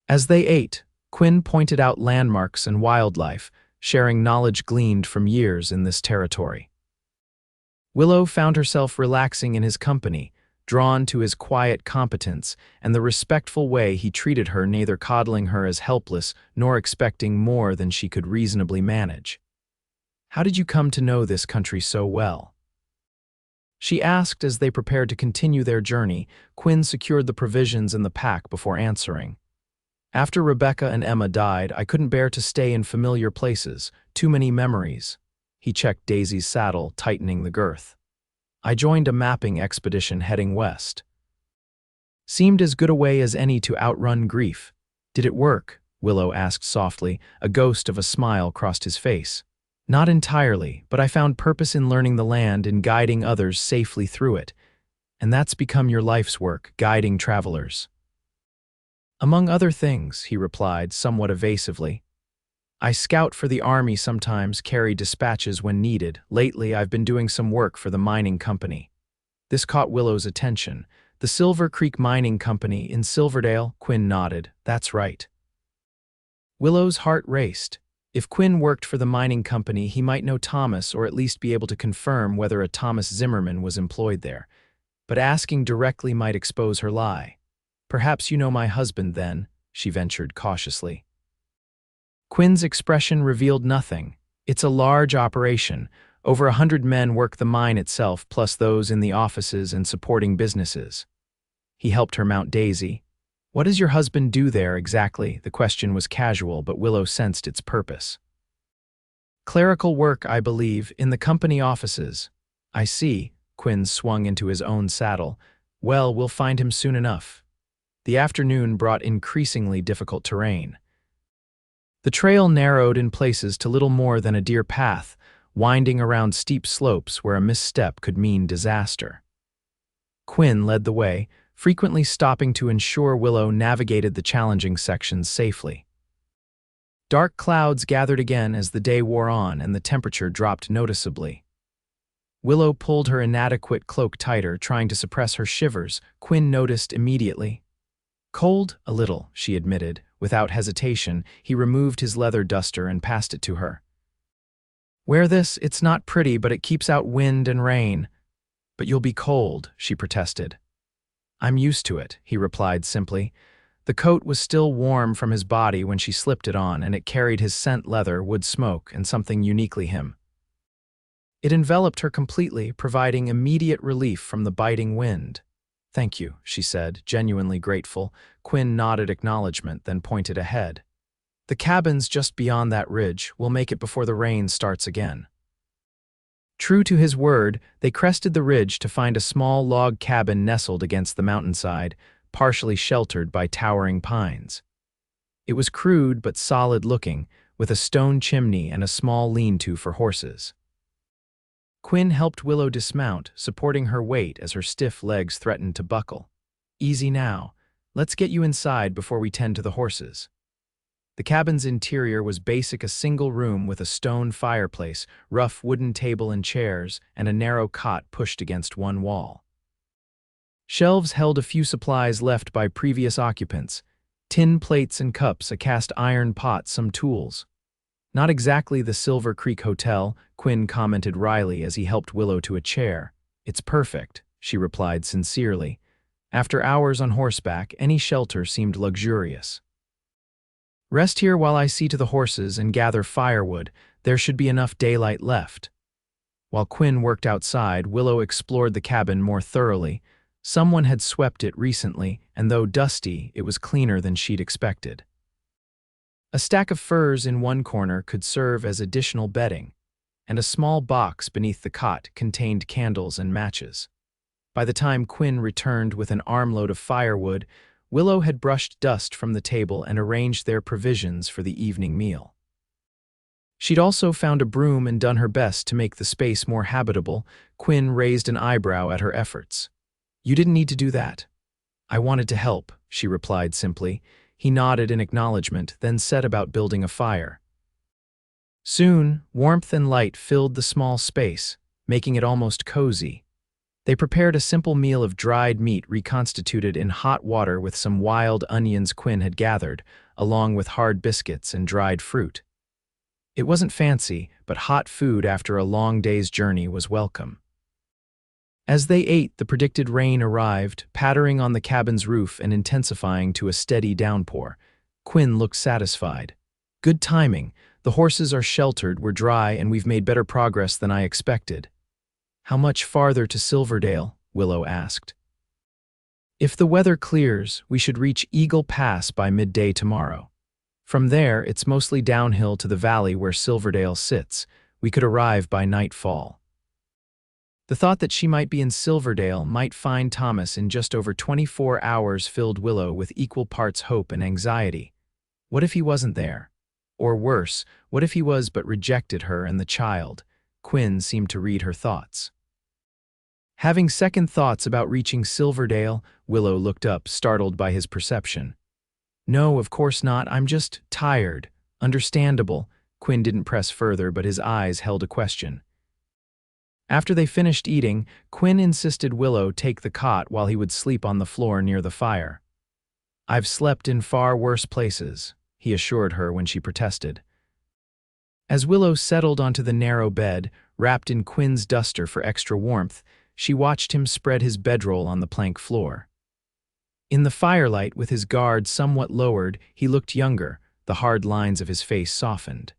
As they ate, Quinn pointed out landmarks and wildlife, sharing knowledge gleaned from years in this territory. Willow found herself relaxing in his company, drawn to his quiet competence and the respectful way he treated her, neither coddling her as helpless nor expecting more than she could reasonably manage. "How did you come to know this country so well?" she asked as they prepared to continue their journey. Quinn secured the provisions in the pack before answering. "After Rebecca and Emma died, I couldn't bear to stay in familiar places, too many memories." He checked Daisy's saddle, tightening the girth. "I joined a mapping expedition heading west." Seemed as good a way as any to outrun grief. Did it work? Willow asked softly. A ghost of a smile crossed his face. Not entirely, but I found purpose in learning the land and guiding others safely through it. And that's become your life's work, guiding travelers. Among other things, he replied, somewhat evasively. I scout for the army sometimes, carry dispatches when needed. Lately, I've been doing some work for the mining company. This caught Willow's attention. The Silver Creek Mining Company in Silverdale. Quinn nodded. That's right. Willow's heart raced. If Quinn worked for the mining company, he might know Thomas or at least be able to confirm whether a Thomas Zimmerman was employed there. But asking directly might expose her lie. Perhaps you know my husband then, she ventured cautiously. Quinn's expression revealed nothing. It's a large operation. Over 100 men work the mine itself, plus those in the offices and supporting businesses. He helped her mount Daisy. What does your husband do there exactly? The question was casual, but Willow sensed its purpose. Clerical work, I believe, in the company offices. I see. Quinn swung into his own saddle. Well, we'll find him soon enough. The afternoon brought increasingly difficult terrain. The trail narrowed in places to little more than a deer path, winding around steep slopes where a misstep could mean disaster. Quinn led the way, frequently stopping to ensure Willow navigated the challenging sections safely. Dark clouds gathered again as the day wore on and the temperature dropped noticeably. Willow pulled her inadequate cloak tighter, trying to suppress her shivers. Quinn noticed immediately. Cold? A little, she admitted. Without hesitation, he removed his leather duster and passed it to her. Wear this, it's not pretty, but it keeps out wind and rain. But you'll be cold, she protested. I'm used to it, he replied simply. The coat was still warm from his body when she slipped it on, and it carried his scent leather, wood smoke, and something uniquely him. It enveloped her completely, providing immediate relief from the biting wind. Thank you, she said, genuinely grateful. Quinn nodded acknowledgement, then pointed ahead. The cabin's just beyond that ridge. We'll make it before the rain starts again. True to his word, they crested the ridge to find a small log cabin nestled against the mountainside, partially sheltered by towering pines. It was crude but solid-looking, with a stone chimney and a small lean-to for horses. Quinn helped Willow dismount, supporting her weight as her stiff legs threatened to buckle. Easy now. Let's get you inside before we tend to the horses. The cabin's interior was basic, a single room with a stone fireplace, rough wooden table and chairs, and a narrow cot pushed against one wall. Shelves held a few supplies left by previous occupants: tin plates and cups, a cast iron pot, some tools. Not exactly the Silver Creek Hotel, Quinn commented wryly as he helped Willow to a chair. It's perfect, she replied sincerely. After hours on horseback, any shelter seemed luxurious. Rest here while I see to the horses and gather firewood. There should be enough daylight left. While Quinn worked outside, Willow explored the cabin more thoroughly. Someone had swept it recently, and though dusty, it was cleaner than she'd expected. A stack of furs in one corner could serve as additional bedding, and a small box beneath the cot contained candles and matches. By the time Quinn returned with an armload of firewood, Willow had brushed dust from the table and arranged their provisions for the evening meal. She'd also found a broom and done her best to make the space more habitable. Quinn raised an eyebrow at her efforts. You didn't need to do that. I wanted to help, she replied simply. He nodded in acknowledgement, then set about building a fire. Soon, warmth and light filled the small space, making it almost cozy. They prepared a simple meal of dried meat reconstituted in hot water with some wild onions Quinn had gathered, along with hard biscuits and dried fruit. It wasn't fancy, but hot food after a long day's journey was welcome. As they ate, the predicted rain arrived, pattering on the cabin's roof and intensifying to a steady downpour. Quinn looked satisfied. Good timing. The horses are sheltered, we're dry, and we've made better progress than I expected. How much farther to Silverdale? Willow asked. If the weather clears, we should reach Eagle Pass by midday tomorrow. From there, it's mostly downhill to the valley where Silverdale sits. We could arrive by nightfall. The thought that she might be in Silverdale, might find Thomas in just over 24 hours, filled Willow with equal parts hope and anxiety. What if he wasn't there? Or worse, what if he was but rejected her and the child? Quinn seemed to read her thoughts. Having second thoughts about reaching Silverdale, Willow looked up, startled by his perception. "No, of course not. I'm just tired." "Understandable." Quinn didn't press further, but his eyes held a question. After they finished eating, Quinn insisted Willow take the cot while he would sleep on the floor near the fire. "I've slept in far worse places," he assured her when she protested. As Willow settled onto the narrow bed, wrapped in Quinn's duster for extra warmth, she watched him spread his bedroll on the plank floor. In the firelight, with his guard somewhat lowered, he looked younger, the hard lines of his face softened.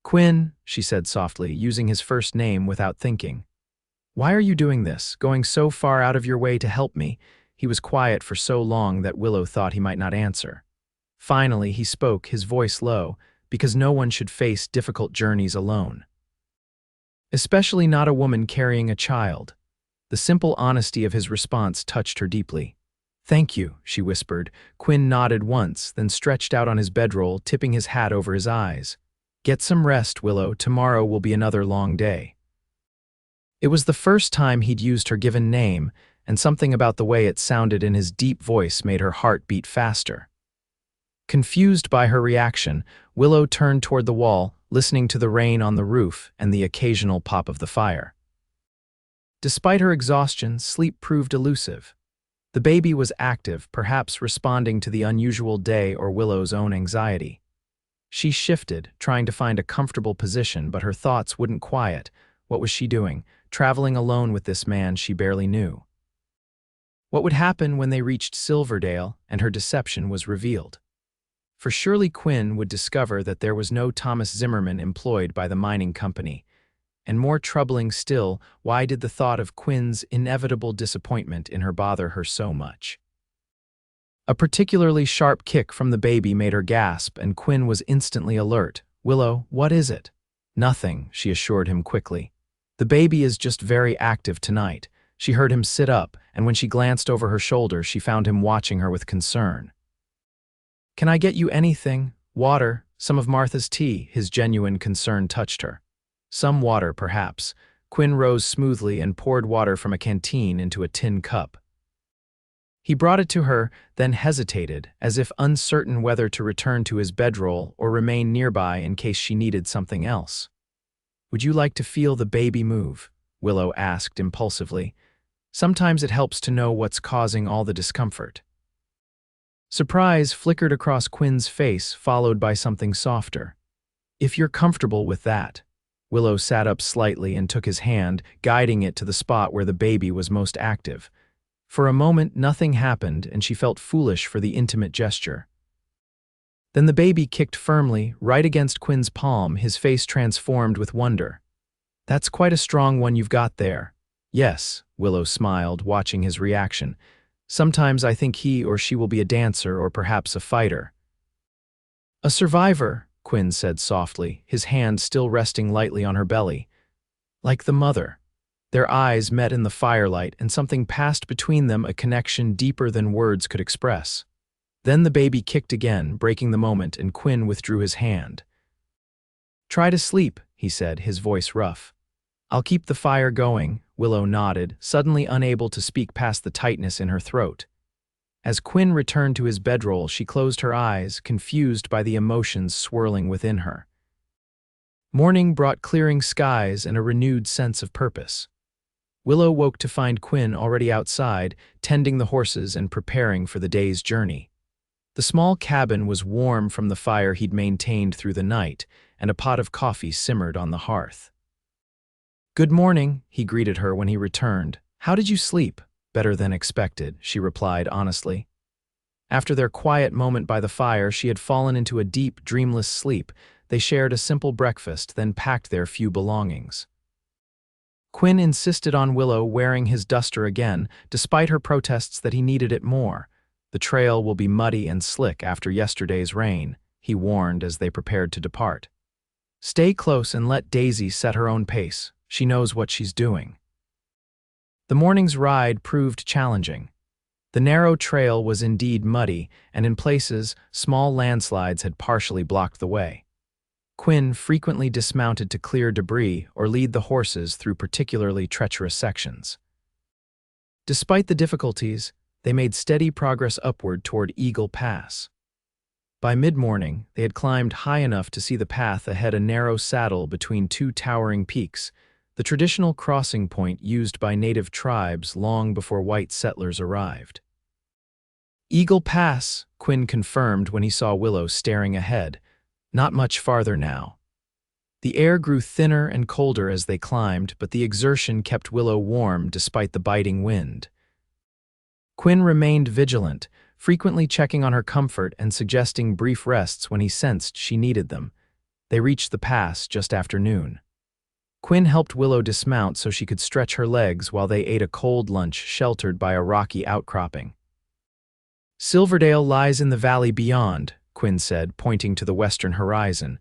"Quinn," she said softly, using his first name without thinking. "Why are you doing this, going so far out of your way to help me?" He was quiet for so long that Willow thought he might not answer. Finally, he spoke, his voice low, because no one should face difficult journeys alone. Especially not a woman carrying a child. The simple honesty of his response touched her deeply. "Thank you," she whispered. Quinn nodded once, then stretched out on his bedroll, tipping his hat over his eyes. "Get some rest, Willow. Tomorrow will be another long day." It was the first time he'd used her given name, and something about the way it sounded in his deep voice made her heart beat faster. Confused by her reaction, Willow turned toward the wall, listening to the rain on the roof and the occasional pop of the fire. Despite her exhaustion, sleep proved elusive. The baby was active, perhaps responding to the unusual day or Willow's own anxiety. She shifted, trying to find a comfortable position, but her thoughts wouldn't quiet. What was she doing, traveling alone with this man she barely knew? What would happen when they reached Silverdale and her deception was revealed? For surely Quinn would discover that there was no Thomas Zimmerman employed by the mining company. And more troubling still, why did the thought of Quinn's inevitable disappointment in her bother her so much? A particularly sharp kick from the baby made her gasp, and Quinn was instantly alert. "Willow, what is it?" "Nothing," she assured him quickly. "The baby is just very active tonight." She heard him sit up, and when she glanced over her shoulder, she found him watching her with concern. "Can I get you anything? Water? Some of Martha's tea?" His genuine concern touched her. "Some water, perhaps." Quinn rose smoothly and poured water from a canteen into a tin cup. He brought it to her, then hesitated, as if uncertain whether to return to his bedroll or remain nearby in case she needed something else. "Would you like to feel the baby move?" Willow asked impulsively. "Sometimes it helps to know what's causing all the discomfort." Surprise flickered across Quinn's face, followed by something softer. "If you're comfortable with that." Willow sat up slightly and took his hand, guiding it to the spot where the baby was most active. For a moment, nothing happened, and she felt foolish for the intimate gesture. Then the baby kicked firmly, right against Quinn's palm, his face transformed with wonder. "That's quite a strong one you've got there." "Yes," Willow smiled, watching his reaction. "Sometimes I think he or she will be a dancer or perhaps a fighter." "A survivor," Quinn said softly, his hand still resting lightly on her belly. "Like the mother." Their eyes met in the firelight, and something passed between them, a connection deeper than words could express. Then the baby kicked again, breaking the moment, and Quinn withdrew his hand. "Try to sleep," he said, his voice rough. "I'll keep the fire going." Willow nodded, suddenly unable to speak past the tightness in her throat. As Quinn returned to his bedroll, she closed her eyes, confused by the emotions swirling within her. Morning brought clearing skies and a renewed sense of purpose. Willow woke to find Quinn already outside, tending the horses and preparing for the day's journey. The small cabin was warm from the fire he'd maintained through the night, and a pot of coffee simmered on the hearth. "Good morning," he greeted her when he returned. "How did you sleep?" "Better than expected," she replied honestly. After their quiet moment by the fire, she had fallen into a deep, dreamless sleep. They shared a simple breakfast, then packed their few belongings. Quinn insisted on Willow wearing his duster again, despite her protests that he needed it more. "The trail will be muddy and slick after yesterday's rain," he warned as they prepared to depart. "Stay close and let Daisy set her own pace. She knows what she's doing." The morning's ride proved challenging. The narrow trail was indeed muddy, and in places, small landslides had partially blocked the way. Quinn frequently dismounted to clear debris or lead the horses through particularly treacherous sections. Despite the difficulties, they made steady progress upward toward Eagle Pass. By mid-morning, they had climbed high enough to see the path ahead, a narrow saddle between two towering peaks, the traditional crossing point used by native tribes long before white settlers arrived. Eagle Pass, Quinn confirmed when he saw Willow staring ahead. Not much farther now. The air grew thinner and colder as they climbed, but the exertion kept Willow warm despite the biting wind. Quinn remained vigilant, frequently checking on her comfort and suggesting brief rests when he sensed she needed them. They reached the pass just after noon. Quinn helped Willow dismount so she could stretch her legs while they ate a cold lunch sheltered by a rocky outcropping. "Silverdale lies in the valley beyond," Quinn said, pointing to the western horizon.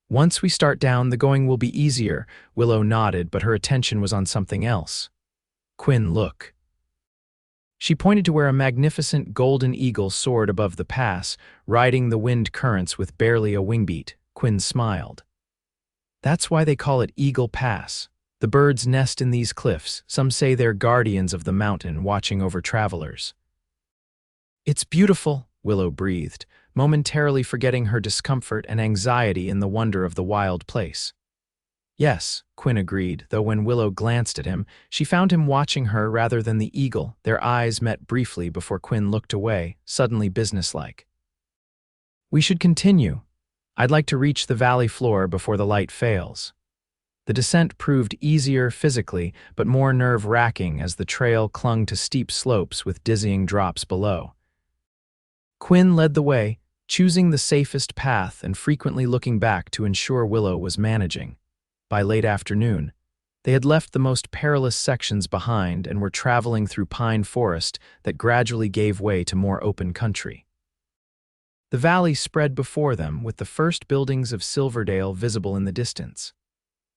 "Once we start down, the going will be easier." Willow nodded, but her attention was on something else. "Quinn, look." She pointed to where a magnificent golden eagle soared above the pass, riding the wind currents with barely a wingbeat. Quinn smiled. "That's why they call it Eagle Pass. The birds nest in these cliffs. Some say they're guardians of the mountain, watching over travelers." "It's beautiful," Willow breathed, momentarily forgetting her discomfort and anxiety in the wonder of the wild place. "Yes," Quinn agreed, though when Willow glanced at him, she found him watching her rather than the eagle. Their eyes met briefly before Quinn looked away, suddenly businesslike. "We should continue. I'd like to reach the valley floor before the light fails." The descent proved easier physically, but more nerve-wracking as the trail clung to steep slopes with dizzying drops below. Quinn led the way, choosing the safest path and frequently looking back to ensure Willow was managing. By late afternoon, they had left the most perilous sections behind and were traveling through pine forest that gradually gave way to more open country. The valley spread before them, with the first buildings of Silverdale visible in the distance.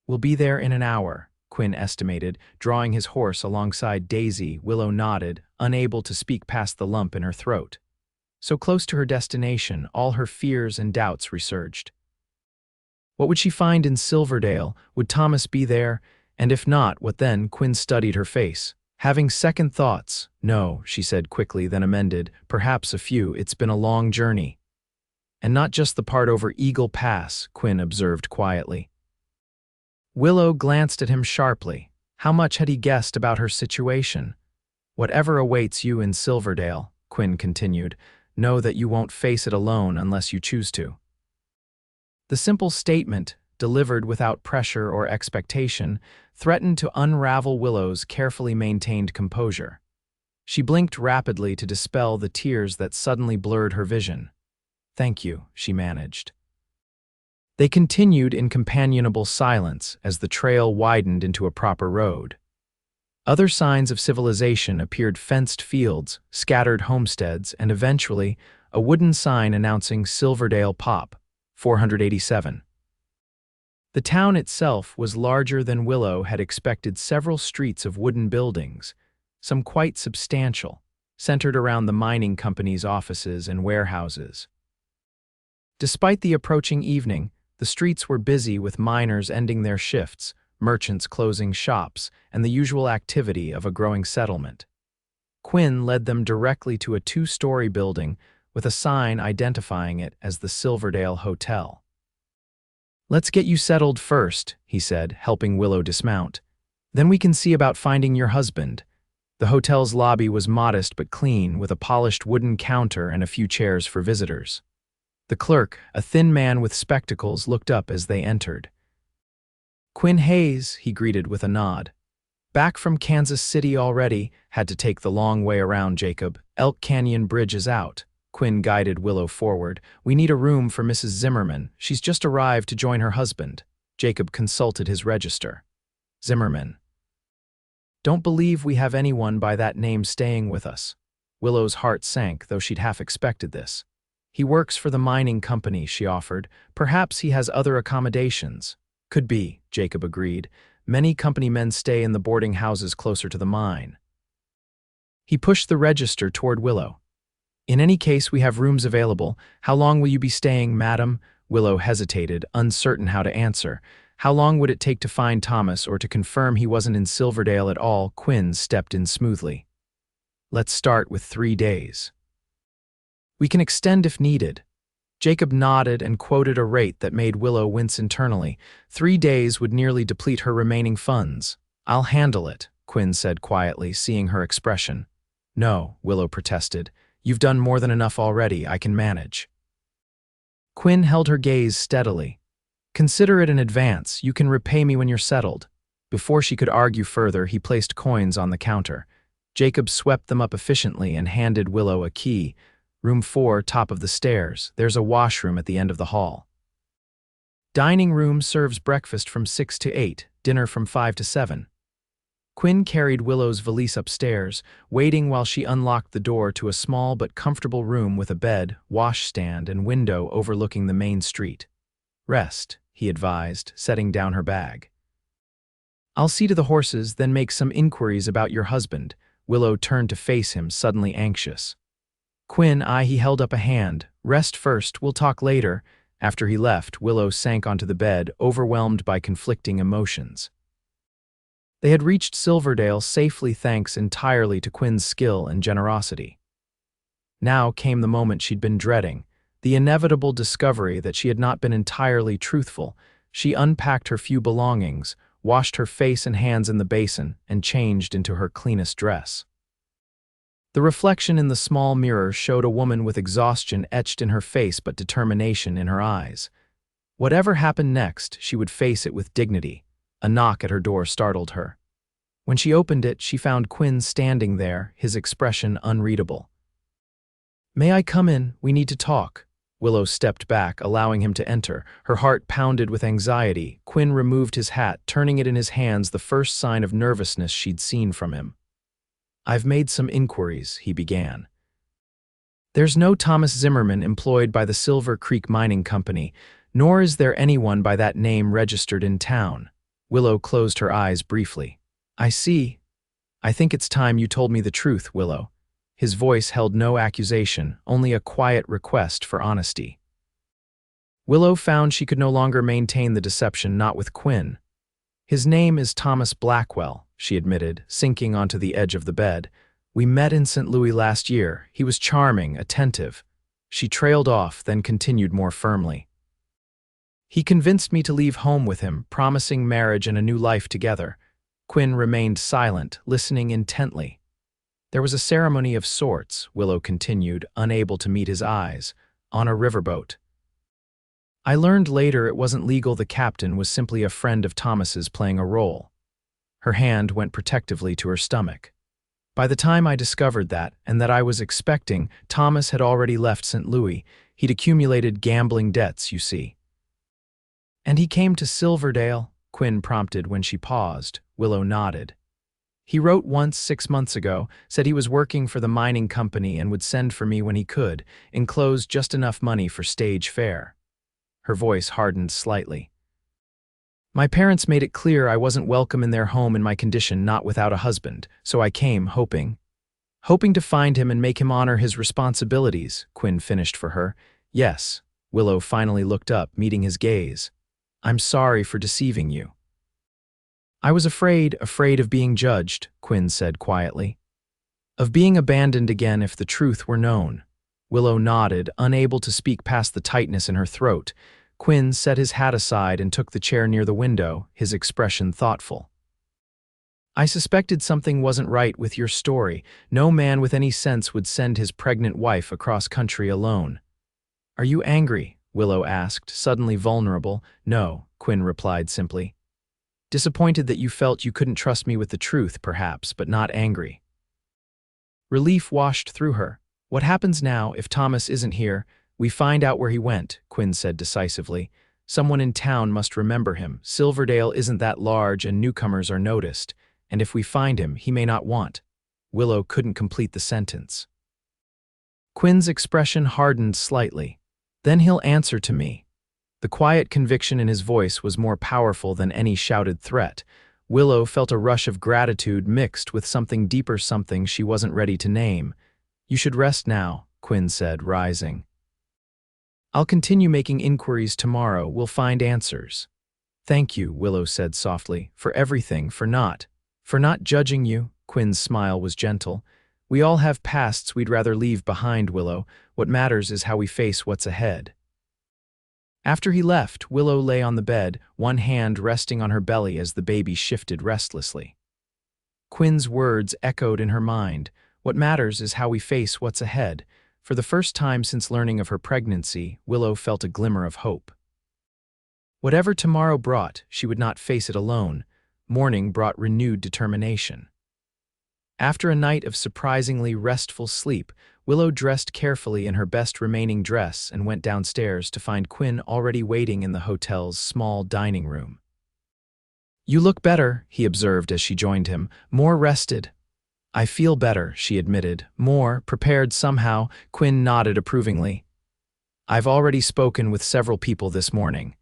"We'll be there in an hour," Quinn estimated, drawing his horse alongside Daisy. Willow nodded, unable to speak past the lump in her throat. So close to her destination, all her fears and doubts resurged. What would she find in Silverdale? Would Thomas be there? And if not, what then? Quinn studied her face. Having second thoughts. "No," she said quickly, then amended, "perhaps a few. It's been a long journey." "And not just the part over Eagle Pass," Quinn observed quietly. Willow glanced at him sharply. How much had he guessed about her situation? "Whatever awaits you in Silverdale," Quinn continued, "know that you won't face it alone unless you choose to." The simple statement, delivered without pressure or expectation, threatened to unravel Willow's carefully maintained composure. She blinked rapidly to dispel the tears that suddenly blurred her vision. "Thank you," she managed. They continued in companionable silence as the trail widened into a proper road. Other signs of civilization appeared: fenced fields, scattered homesteads, and eventually, a wooden sign announcing Silverdale Pop, 487. The town itself was larger than Willow had expected. Several streets of wooden buildings, some quite substantial, centered around the mining company's offices and warehouses. Despite the approaching evening, the streets were busy with miners ending their shifts, merchants closing shops, and the usual activity of a growing settlement. Quinn led them directly to a two-story building with a sign identifying it as the Silverdale Hotel. "Let's get you settled first," he said, helping Willow dismount. "Then we can see about finding your husband." The hotel's lobby was modest but clean, with a polished wooden counter and a few chairs for visitors. The clerk, a thin man with spectacles, looked up as they entered. "Quinn Hayes," he greeted with a nod. "Back from Kansas City already? Had to take the long way around, Jacob. Elk Canyon Bridge is out." Quinn guided Willow forward. "We need a room for Mrs. Zimmerman. She's just arrived to join her husband." Jacob consulted his register. "Zimmerman. Don't believe we have anyone by that name staying with us." Willow's heart sank, though she'd half expected this. "He works for the mining company," she offered. "Perhaps he has other accommodations." "Could be," Jacob agreed. Many company men stay in the boarding houses closer to the mine. He pushed the register toward Willow. In any case, we have rooms available. How long will you be staying, madam? Willow hesitated, uncertain how to answer. How long would it take to find Thomas or to confirm he wasn't in Silverdale at all? Quinn stepped in smoothly. Let's start with 3 days. We can extend if needed. Jacob nodded and quoted a rate that made Willow wince internally. 3 days would nearly deplete her remaining funds. I'll handle it, Quinn said quietly, seeing her expression. No, Willow protested. You've done more than enough already. I can manage. Quinn held her gaze steadily. Consider it an advance. You can repay me when you're settled. Before she could argue further, he placed coins on the counter. Jacob swept them up efficiently and handed Willow a key. Room 4, top of the stairs. There's a washroom at the end of the hall. Dining room serves breakfast from 6 to 8, dinner from 5 to 7. Quinn carried Willow's valise upstairs, waiting while she unlocked the door to a small but comfortable room with a bed, washstand, and window overlooking the main street. Rest, he advised, setting down her bag. I'll see to the horses, then make some inquiries about your husband. Willow turned to face him, suddenly anxious. Quinn, he held up a hand. Rest first, we'll talk later. After he left, Willow sank onto the bed, overwhelmed by conflicting emotions. They had reached Silverdale safely thanks entirely to Quinn's skill and generosity. Now came the moment she'd been dreading, the inevitable discovery that she had not been entirely truthful. She unpacked her few belongings, washed her face and hands in the basin, and changed into her cleanest dress. The reflection in the small mirror showed a woman with exhaustion etched in her face but determination in her eyes. Whatever happened next, she would face it with dignity. A knock at her door startled her. When she opened it, she found Quinn standing there, his expression unreadable. May I come in? We need to talk. Willow stepped back, allowing him to enter. Her heart pounded with anxiety. Quinn removed his hat, turning it in his hands, the first sign of nervousness she'd seen from him. I've made some inquiries, he began. There's no Thomas Zimmerman employed by the Silver Creek Mining Company, nor is there anyone by that name registered in town. Willow closed her eyes briefly. I see. I think it's time you told me the truth, Willow. His voice held no accusation, only a quiet request for honesty. Willow found she could no longer maintain the deception, not with Quinn. His name is Thomas Blackwell, she admitted, sinking onto the edge of the bed. We met in St. Louis last year. He was charming, attentive. She trailed off, then continued more firmly. He convinced me to leave home with him, promising marriage and a new life together. Quinn remained silent, listening intently. There was a ceremony of sorts, Willow continued, unable to meet his eyes, on a riverboat. I learned later it wasn't legal. The captain was simply a friend of Thomas's playing a role. Her hand went protectively to her stomach. By the time I discovered that, and that I was expecting, Thomas had already left St. Louis. He'd accumulated gambling debts, you see. And he came to Silverdale? Quinn prompted when she paused. Willow nodded. He wrote once 6 months ago, said he was working for the mining company and would send for me when he could, enclosed just enough money for stage fare. Her voice hardened slightly. My parents made it clear I wasn't welcome in their home in my condition, not without a husband, so I came, hoping to find him and make him honor his responsibilities, Quinn finished for her. Yes, Willow finally looked up, meeting his gaze. I'm sorry for deceiving you. I was afraid of being judged, Quinn said quietly. Of being abandoned again if the truth were known. Willow nodded, unable to speak past the tightness in her throat. Quinn set his hat aside and took the chair near the window, his expression thoughtful. I suspected something wasn't right with your story. No man with any sense would send his pregnant wife across country alone. Are you angry? Willow asked, suddenly vulnerable. No, Quinn replied simply. Disappointed that you felt you couldn't trust me with the truth, perhaps, but not angry. Relief washed through her. What happens now if Thomas isn't here? We find out where he went, Quinn said decisively. Someone in town must remember him. Silverdale isn't that large and newcomers are noticed. And if we find him, he may not want. Willow couldn't complete the sentence. Quinn's expression hardened slightly. Then he'll answer to me. The quiet conviction in his voice was more powerful than any shouted threat. Willow felt a rush of gratitude mixed with something deeper, something she wasn't ready to name. "You should rest now," Quinn said, rising. "I'll continue making inquiries tomorrow. We'll find answers." "Thank you," Willow said softly, "for everything, for not judging you." Quinn's smile was gentle. "We all have pasts we'd rather leave behind, Willow. What matters is how we face what's ahead." After he left, Willow lay on the bed, one hand resting on her belly as the baby shifted restlessly. Quinn's words echoed in her mind. What matters is how we face what's ahead. For the first time since learning of her pregnancy, Willow felt a glimmer of hope. Whatever tomorrow brought, she would not face it alone. Morning brought renewed determination. After a night of surprisingly restful sleep, Willow dressed carefully in her best remaining dress and went downstairs to find Quinn already waiting in the hotel's small dining room. "You look better," he observed as she joined him. "More rested." "I feel better," she admitted. "More prepared somehow." Quinn nodded approvingly. "I've already spoken with several people this morning.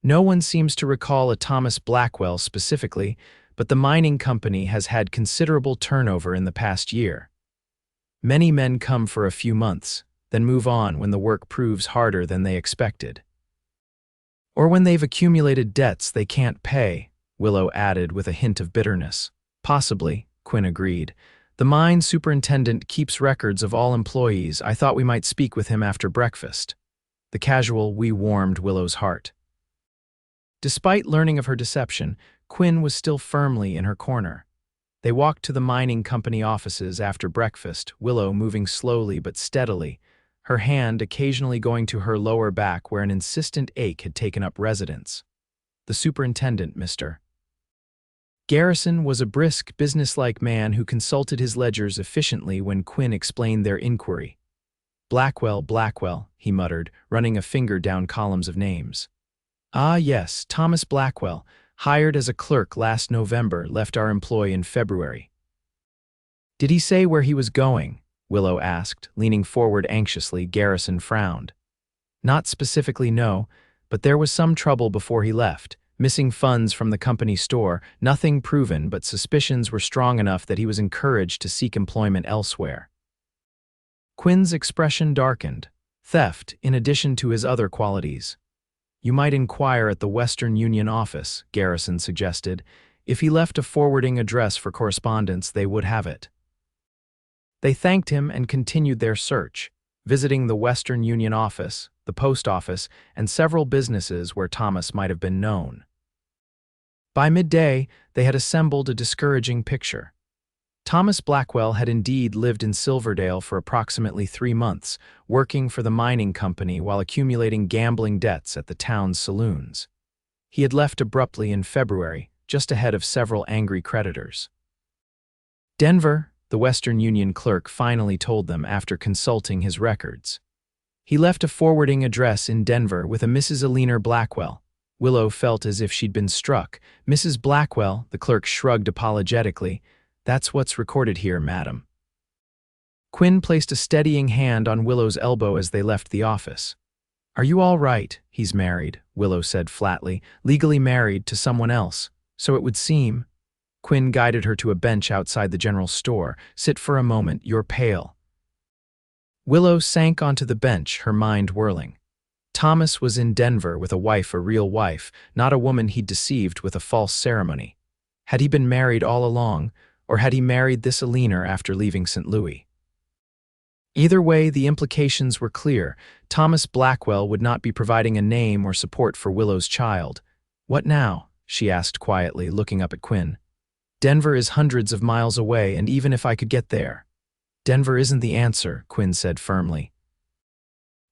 No one seems to recall a Thomas Blackwell specifically, but the mining company has had considerable turnover in the past year. Many men come for a few months, then move on when the work proves harder than they expected. Or when they've accumulated debts they can't pay," Willow added with a hint of bitterness. "Possibly," Quinn agreed. "The mine superintendent keeps records of all employees. I thought we might speak with him after breakfast." The casual "we" warmed Willow's heart. Despite learning of her deception, Quinn was still firmly in her corner. They walked to the mining company offices after breakfast, Willow moving slowly but steadily, her hand occasionally going to her lower back where an insistent ache had taken up residence. "The superintendent, Mr. Garrison was a brisk, businesslike man who consulted his ledgers efficiently when Quinn explained their inquiry. Blackwell, he muttered, running a finger down columns of names. "Ah, yes, Thomas Blackwell, hired as a clerk last November, left our employ in February." "Did he say where he was going?" Willow asked, leaning forward anxiously. Garrison frowned. "Not specifically, no, but there was some trouble before he left. Missing funds from the company store, nothing proven, but suspicions were strong enough that he was encouraged to seek employment elsewhere." Quinn's expression darkened. "Theft, in addition to his other qualities." "You might inquire at the Western Union office," Garrison suggested. "If he left a forwarding address for correspondence, they would have it." They thanked him and continued their search, visiting the Western Union office, the post office, and several businesses where Thomas might have been known. By midday, they had assembled a discouraging picture. Thomas Blackwell had indeed lived in Silverdale for approximately 3 months, working for the mining company while accumulating gambling debts at the town's saloons. He had left abruptly in February, just ahead of several angry creditors. "Denver," the Western Union clerk finally told them after consulting his records. "He left a forwarding address in Denver with a Mrs. Eleanor Blackwell." Willow felt as if she'd been struck. "Mrs. Blackwell," the clerk shrugged apologetically. "That's what's recorded here, madam." Quinn placed a steadying hand on Willow's elbow as they left the office. "Are you all right?" "He's married," Willow said flatly. "Legally married to someone else, so it would seem." Quinn guided her to a bench outside the general store. "Sit for a moment, you're pale." Willow sank onto the bench, her mind whirling. Thomas was in Denver with a wife, a real wife, not a woman he'd deceived with a false ceremony. Had he been married all along, or had he married this Eleanor after leaving St. Louis? Either way, the implications were clear. Thomas Blackwell would not be providing a name or support for Willow's child. "What now?" she asked quietly, looking up at Quinn. "Denver is hundreds of miles away, and even if I could get there." "Denver isn't the answer," Quinn said firmly.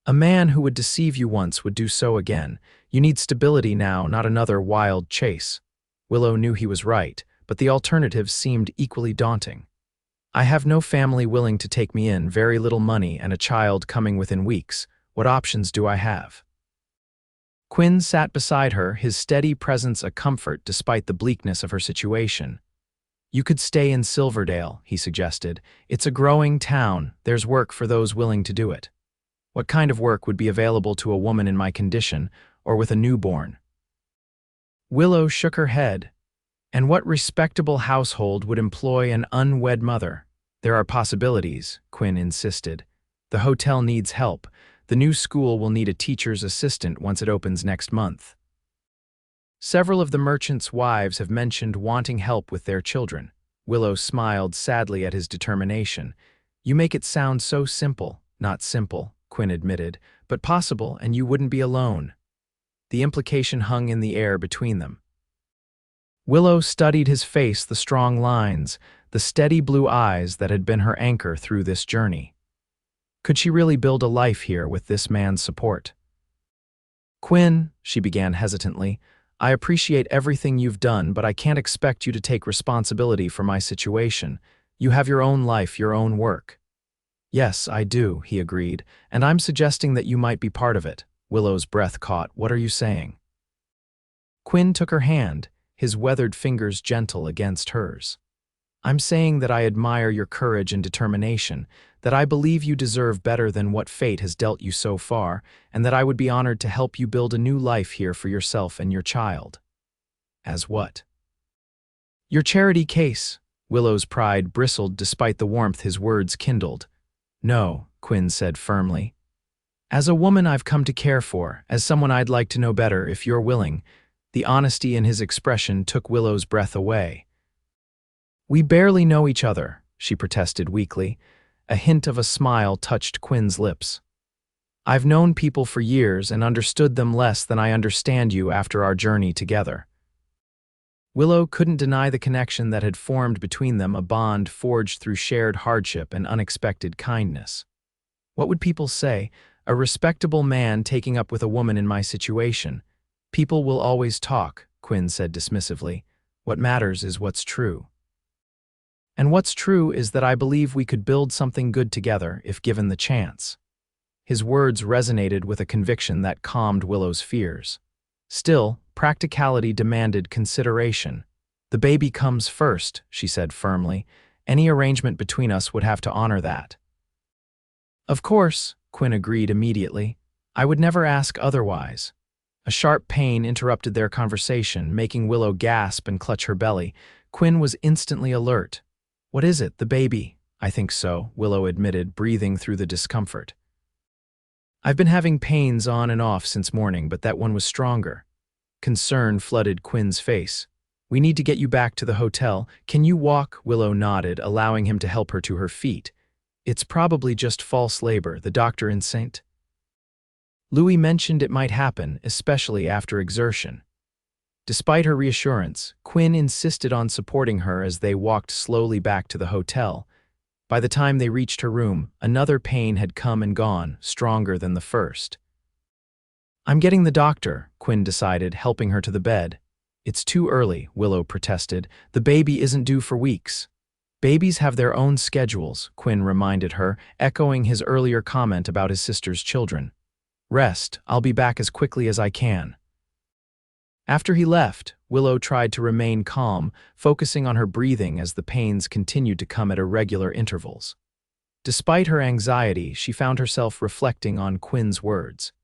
"A man who would deceive you once would do so again. You need stability now, not another wild chase." Willow knew he was right, but the alternatives seemed equally daunting. "I have no family willing to take me in, very little money, and a child coming within weeks. What options do I have?" Quinn sat beside her, his steady presence a comfort despite the bleakness of her situation. "You could stay in Silverdale," he suggested. "It's a growing town. There's work for those willing to do it." "What kind of work would be available to a woman in my condition, or with a newborn?" Willow shook her head. And what respectable household would employ an unwed mother? There are possibilities, Quinn insisted. The hotel needs help. The new school will need a teacher's assistant once it opens next month. Several of the merchants' wives have mentioned wanting help with their children. Willow smiled sadly at his determination. You make it sound so simple. Not simple, Quinn admitted, but possible, and you wouldn't be alone. The implication hung in the air between them. Willow studied his face, the strong lines, the steady blue eyes that had been her anchor through this journey. Could she really build a life here with this man's support? Quinn, she began hesitantly, I appreciate everything you've done, but I can't expect you to take responsibility for my situation. You have your own life, your own work. Yes, I do, he agreed, and I'm suggesting that you might be part of it. Willow's breath caught. What are you saying? Quinn took her hand, his weathered fingers gentle against hers. I'm saying that I admire your courage and determination, that I believe you deserve better than what fate has dealt you so far, and that I would be honored to help you build a new life here for yourself and your child. As what? Your charity case. Willow's pride bristled despite the warmth his words kindled. No, Quinn said firmly. As a woman I've come to care for, as someone I'd like to know better if you're willing. The honesty in his expression took Willow's breath away. We barely know each other, she protested weakly. A hint of a smile touched Quinn's lips. I've known people for years and understood them less than I understand you after our journey together. Willow couldn't deny the connection that had formed between them, a bond forged through shared hardship and unexpected kindness. What would people say? A respectable man taking up with a woman in my situation. People will always talk, Quinn said dismissively. What matters is what's true. And what's true is that I believe we could build something good together if given the chance. His words resonated with a conviction that calmed Willow's fears. Still, practicality demanded consideration. The baby comes first, she said firmly. Any arrangement between us would have to honor that. Of course, Quinn agreed immediately. I would never ask otherwise. A sharp pain interrupted their conversation, making Willow gasp and clutch her belly. Quinn was instantly alert. What is it, the baby? I think so, Willow admitted, breathing through the discomfort. I've been having pains on and off since morning, but that one was stronger. Concern flooded Quinn's face. We need to get you back to the hotel. Can you walk? Willow nodded, allowing him to help her to her feet. It's probably just false labor, the doctor insisted. Louis mentioned it might happen, especially after exertion. Despite her reassurance, Quinn insisted on supporting her as they walked slowly back to the hotel. By the time they reached her room, another pain had come and gone, stronger than the first. I'm getting the doctor, Quinn decided, helping her to the bed. It's too early, Willow protested. The baby isn't due for weeks. Babies have their own schedules, Quinn reminded her, echoing his earlier comment about his sister's children. Rest, I'll be back as quickly as I can. After he left, Willow tried to remain calm, focusing on her breathing as the pains continued to come at irregular intervals. Despite her anxiety, she found herself reflecting on Quinn's words.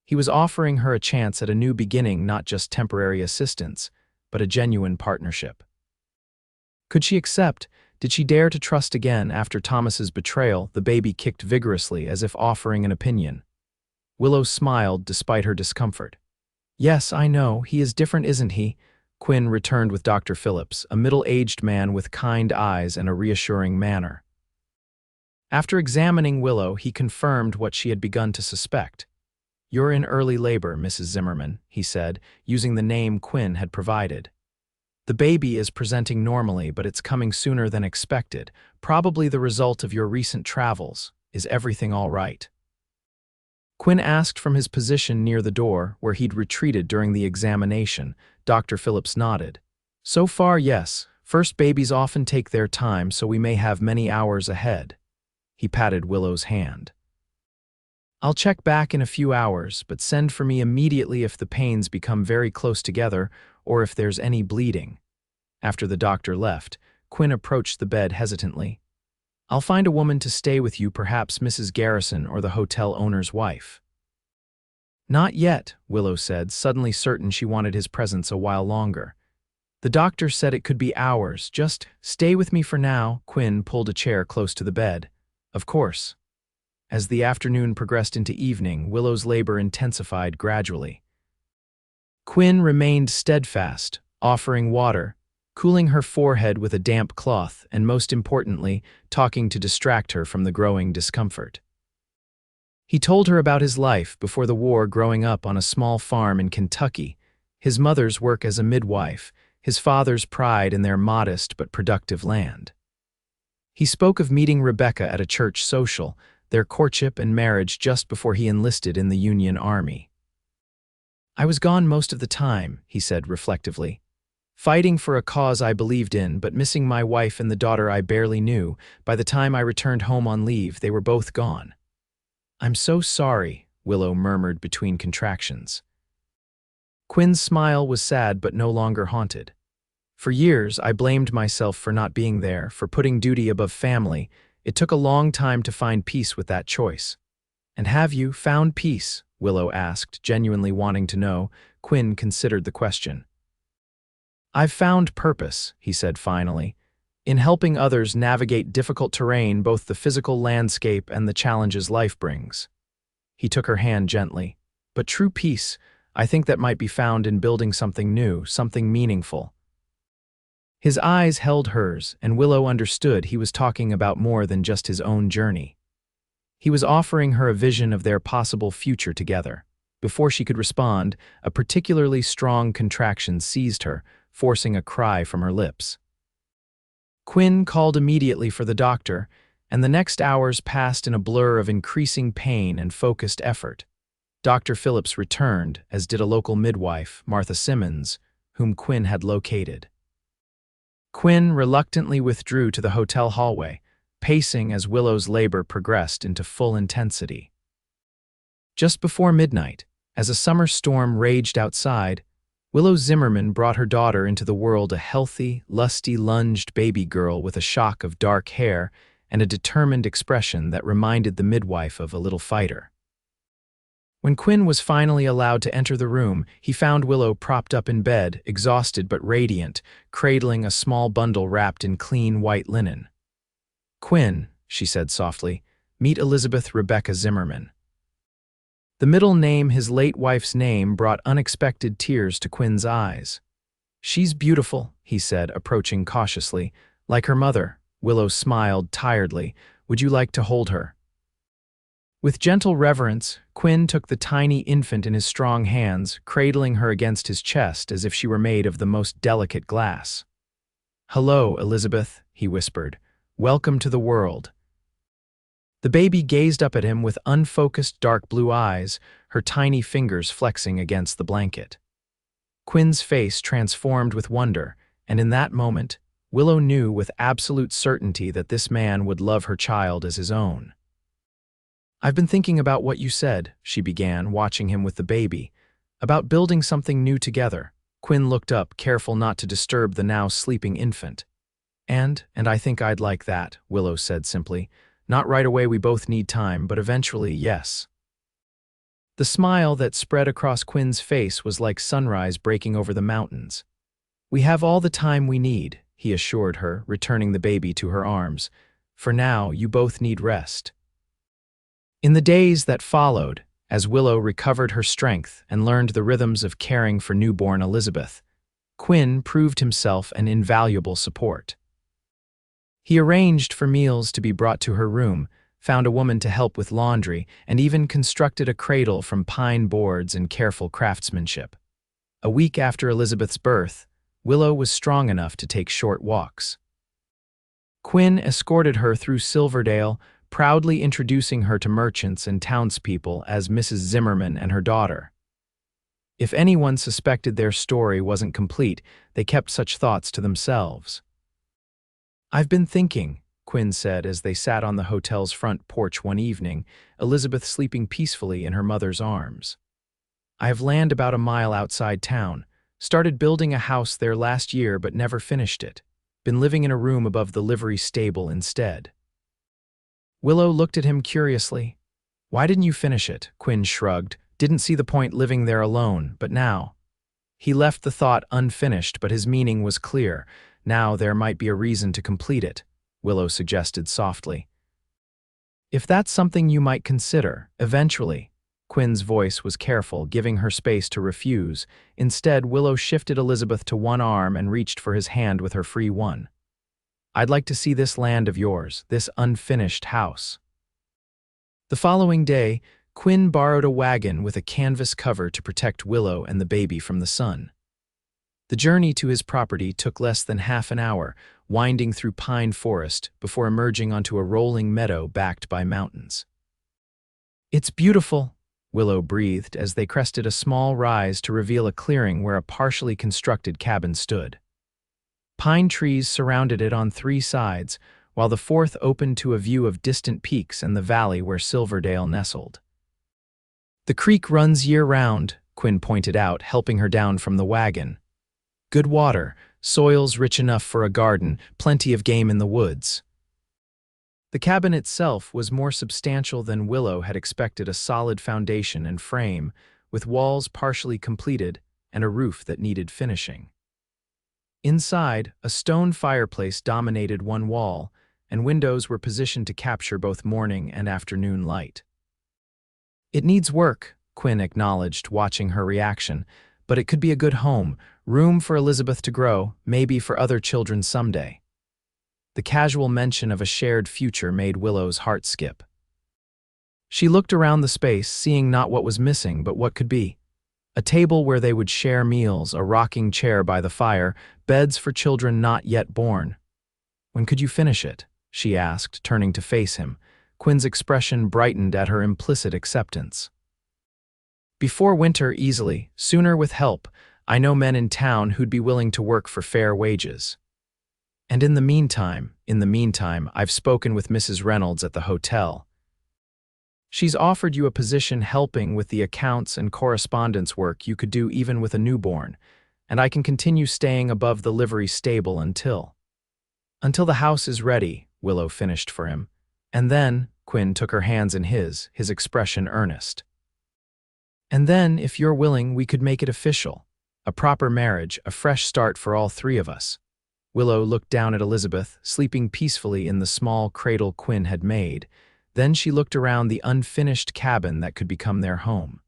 He was offering her a chance at a new beginning, not just temporary assistance, but a genuine partnership. Could she accept? Did she dare to trust again after Thomas's betrayal? The baby kicked vigorously as if offering an opinion. Willow smiled despite her discomfort. Yes, I know, he is different, isn't he? Quinn returned with Dr. Phillips, a middle-aged man with kind eyes and a reassuring manner. After examining Willow, he confirmed what she had begun to suspect. You're in early labor, Mrs. Zimmerman, he said, using the name Quinn had provided. The baby is presenting normally, but it's coming sooner than expected, probably the result of your recent travels. Is everything all right? Quinn asked from his position near the door, where he'd retreated during the examination. Dr. Phillips nodded. So far, yes. First babies often take their time, so we may have many hours ahead. He patted Willow's hand. I'll check back in a few hours, but send for me immediately if the pains become very close together or if there's any bleeding. After the doctor left, Quinn approached the bed hesitantly. I'll find a woman to stay with you, perhaps Mrs. Garrison or the hotel owner's wife. Not yet, Willow said, suddenly certain she wanted his presence a while longer. The doctor said it could be hours. Just stay with me for now. Quinn pulled a chair close to the bed. Of course. As the afternoon progressed into evening, Willow's labor intensified gradually. Quinn remained steadfast, offering water, cooling her forehead with a damp cloth, and most importantly, talking to distract her from the growing discomfort. He told her about his life before the war, growing up on a small farm in Kentucky, his mother's work as a midwife, his father's pride in their modest but productive land. He spoke of meeting Rebecca at a church social, their courtship and marriage just before he enlisted in the Union Army. "I was gone most of the time," he said reflectively, "fighting for a cause I believed in, but missing my wife and the daughter I barely knew. By the time I returned home on leave, they were both gone." "I'm so sorry," Willow murmured between contractions. Quinn's smile was sad but no longer haunted. "For years, I blamed myself for not being there, for putting duty above family. It took a long time to find peace with that choice." "And have you found peace?" Willow asked, genuinely wanting to know. Quinn considered the question. "I've found purpose," he said finally, "in helping others navigate difficult terrain, both the physical landscape and the challenges life brings." He took her hand gently. "But true peace, I think that might be found in building something new, something meaningful." His eyes held hers, and Willow understood he was talking about more than just his own journey. He was offering her a vision of their possible future together. Before she could respond, a particularly strong contraction seized her, forcing a cry from her lips. Quinn called immediately for the doctor, and the next hours passed in a blur of increasing pain and focused effort. Dr. Phillips returned, as did a local midwife, Martha Simmons, whom Quinn had located. Quinn reluctantly withdrew to the hotel hallway, pacing as Willow's labor progressed into full intensity. Just before midnight, as a summer storm raged outside, Willow Zimmerman brought her daughter into the world, a healthy, lusty, lunged baby girl with a shock of dark hair and a determined expression that reminded the midwife of a little fighter. When Quinn was finally allowed to enter the room, he found Willow propped up in bed, exhausted but radiant, cradling a small bundle wrapped in clean white linen. "Quinn," she said softly, "meet Elizabeth Rebecca Zimmerman." The middle name, his late wife's name, brought unexpected tears to Quinn's eyes. "She's beautiful," he said, approaching cautiously. "Like her mother." Willow smiled tiredly. "Would you like to hold her?" With gentle reverence, Quinn took the tiny infant in his strong hands, cradling her against his chest as if she were made of the most delicate glass. "Hello, Elizabeth," he whispered. "Welcome to the world." The baby gazed up at him with unfocused dark blue eyes, her tiny fingers flexing against the blanket. Quinn's face transformed with wonder, and in that moment, Willow knew with absolute certainty that this man would love her child as his own. "I've been thinking about what you said," she began, watching him with the baby, "about building something new together." Quinn looked up, careful not to disturb the now sleeping infant. And I think I'd like that," Willow said simply. "Not right away, we both need time, but eventually, yes." The smile that spread across Quinn's face was like sunrise breaking over the mountains. "We have all the time we need," he assured her, returning the baby to her arms. "For now, you both need rest." In the days that followed, as Willow recovered her strength and learned the rhythms of caring for newborn Elizabeth, Quinn proved himself an invaluable support. He arranged for meals to be brought to her room, found a woman to help with laundry, and even constructed a cradle from pine boards and careful craftsmanship. A week after Elizabeth's birth, Willow was strong enough to take short walks. Quinn escorted her through Silverdale, proudly introducing her to merchants and townspeople as Mrs. Zimmerman and her daughter. If anyone suspected their story wasn't complete, they kept such thoughts to themselves. "I've been thinking," Quinn said as they sat on the hotel's front porch one evening, Elizabeth sleeping peacefully in her mother's arms. "I have land about a mile outside town. Started building a house there last year but never finished it. Been living in a room above the livery stable instead." Willow looked at him curiously. "Why didn't you finish it?" Quinn shrugged. "Didn't see the point living there alone, but now." He left the thought unfinished, but his meaning was clear. Now there might be a reason to complete it, Willow suggested softly. If that's something you might consider, eventually. Quinn's voice was careful, giving her space to refuse. Instead, Willow shifted Elizabeth to one arm and reached for his hand with her free one. I'd like to see this land of yours, this unfinished house. The following day, Quinn borrowed a wagon with a canvas cover to protect Willow and the baby from the sun. The journey to his property took less than half an hour, winding through pine forest before emerging onto a rolling meadow backed by mountains. It's beautiful, Willow breathed as they crested a small rise to reveal a clearing where a partially constructed cabin stood. Pine trees surrounded it on three sides, while the fourth opened to a view of distant peaks and the valley where Silverdale nestled. The creek runs year-round, Quinn pointed out, helping her down from the wagon. Good water, soils rich enough for a garden, plenty of game in the woods. The cabin itself was more substantial than Willow had expected, a solid foundation and frame, with walls partially completed and a roof that needed finishing. Inside, a stone fireplace dominated one wall, and windows were positioned to capture both morning and afternoon light. It needs work, Quinn acknowledged, watching her reaction, but it could be a good home, room for Elizabeth to grow, maybe for other children someday. The casual mention of a shared future made Willow's heart skip. She looked around the space, seeing not what was missing, but what could be. A table where they would share meals, a rocking chair by the fire, beds for children not yet born. When could you finish it? She asked, turning to face him. Quinn's expression brightened at her implicit acceptance. Before winter, easily, sooner with help. I know men in town who'd be willing to work for fair wages. And in the meantime, I've spoken with Mrs. Reynolds at the hotel. She's offered you a position helping with the accounts and correspondence work you could do even with a newborn, and I can continue staying above the livery stable until the house is ready, Willow finished for him. And then, Quinn took her hands in his expression earnest. And then, if you're willing, we could make it official. A proper marriage, a fresh start for all three of us. Willow looked down at Elizabeth, sleeping peacefully in the small cradle Quinn had made. Then she looked around the unfinished cabin that could become their home.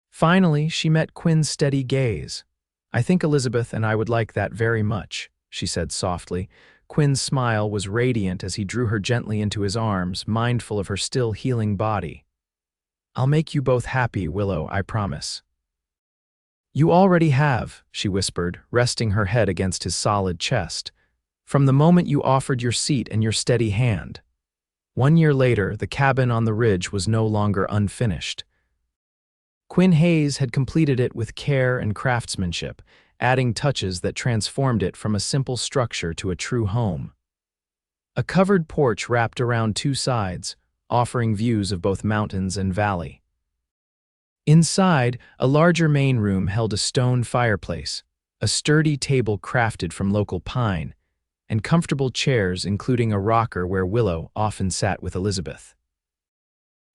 Finally, she met Quinn's steady gaze. I think Elizabeth and I would like that very much, she said softly. Quinn's smile was radiant as he drew her gently into his arms, mindful of her still healing body. I'll make you both happy, Willow, I promise. You already have, she whispered, resting her head against his solid chest. From the moment you offered your seat and your steady hand. 1 year later, the cabin on the ridge was no longer unfinished. Quinn Hayes had completed it with care and craftsmanship, adding touches that transformed it from a simple structure to a true home. A covered porch wrapped around two sides, offering views of both mountains and valley. Inside, a larger main room held a stone fireplace, a sturdy table crafted from local pine, and comfortable chairs including a rocker where Willow often sat with Elizabeth.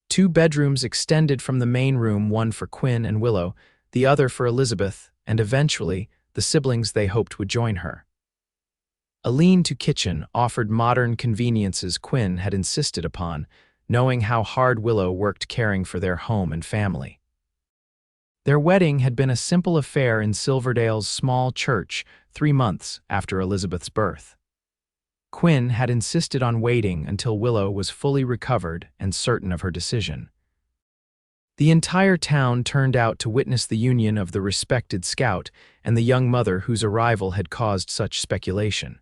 2 bedrooms extended from the main room, one for Quinn and Willow, the other for Elizabeth, and eventually, the siblings they hoped would join her. A lean-to kitchen offered modern conveniences Quinn had insisted upon, knowing how hard Willow worked caring for their home and family. Their wedding had been a simple affair in Silverdale's small church 3 months after Elizabeth's birth. Quinn had insisted on waiting until Willow was fully recovered and certain of her decision. The entire town turned out to witness the union of the respected scout and the young mother whose arrival had caused such speculation.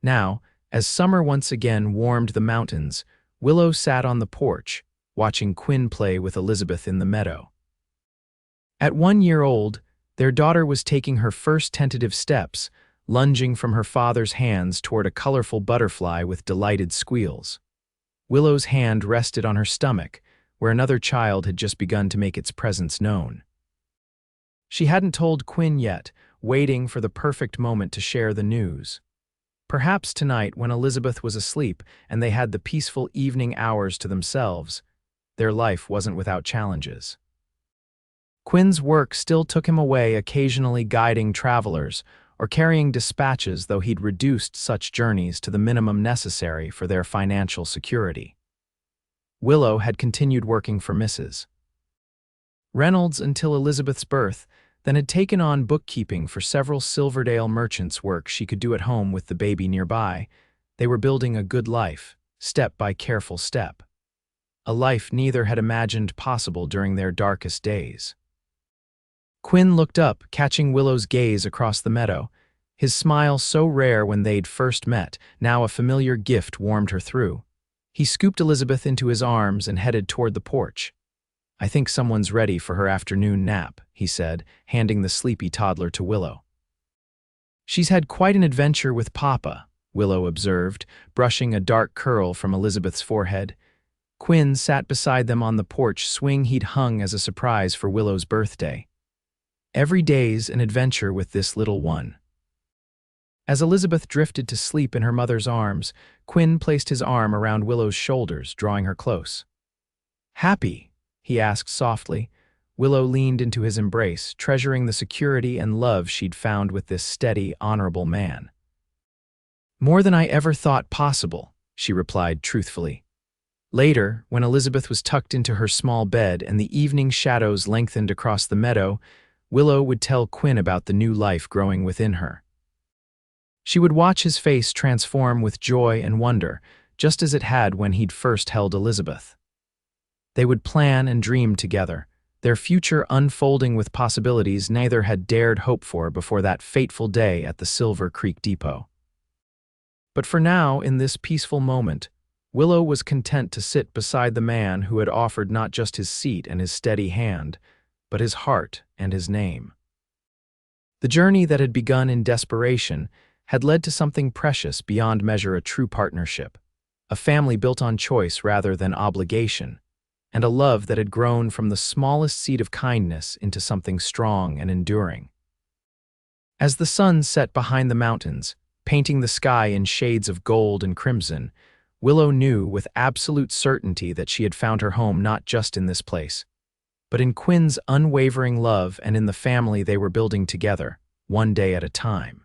Now, as summer once again warmed the mountains, Willow sat on the porch, watching Quinn play with Elizabeth in the meadow. At 1 year old, their daughter was taking her first tentative steps, lunging from her father's hands toward a colorful butterfly with delighted squeals. Willow's hand rested on her stomach, where another child had just begun to make its presence known. She hadn't told Quinn yet, waiting for the perfect moment to share the news. Perhaps tonight, when Elizabeth was asleep and they had the peaceful evening hours to themselves, their life wasn't without challenges. Quinn's work still took him away, occasionally guiding travelers or carrying dispatches, though he'd reduced such journeys to the minimum necessary for their financial security. Willow had continued working for Mrs. Reynolds until Elizabeth's birth, then had taken on bookkeeping for several Silverdale merchants' work she could do at home with the baby nearby. They were building a good life, step by careful step. A life neither had imagined possible during their darkest days. Quinn looked up, catching Willow's gaze across the meadow. His smile, so rare when they'd first met, now a familiar gift, warmed her through. He scooped Elizabeth into his arms and headed toward the porch. "I think someone's ready for her afternoon nap," he said, handing the sleepy toddler to Willow. "She's had quite an adventure with Papa," Willow observed, brushing a dark curl from Elizabeth's forehead. Quinn sat beside them on the porch swing he'd hung as a surprise for Willow's birthday. Every day's an adventure with this little one. As Elizabeth drifted to sleep in her mother's arms, Quinn placed his arm around Willow's shoulders, drawing her close. "Happy?" he asked softly. Willow leaned into his embrace, treasuring the security and love she'd found with this steady, honorable man. "More than I ever thought possible," she replied truthfully. Later, when Elizabeth was tucked into her small bed and the evening shadows lengthened across the meadow, Willow would tell Quinn about the new life growing within her. She would watch his face transform with joy and wonder, just as it had when he'd first held Elizabeth. They would plan and dream together, their future unfolding with possibilities neither had dared hope for before that fateful day at the Silver Creek Depot. But for now, in this peaceful moment, Willow was content to sit beside the man who had offered not just his seat and his steady hand, but his heart and his name. The journey that had begun in desperation had led to something precious beyond measure, a true partnership, a family built on choice rather than obligation, and a love that had grown from the smallest seed of kindness into something strong and enduring. As the sun set behind the mountains, painting the sky in shades of gold and crimson, Willow knew with absolute certainty that she had found her home not just in this place, but in Quinn's unwavering love and in the family they were building together, one day at a time.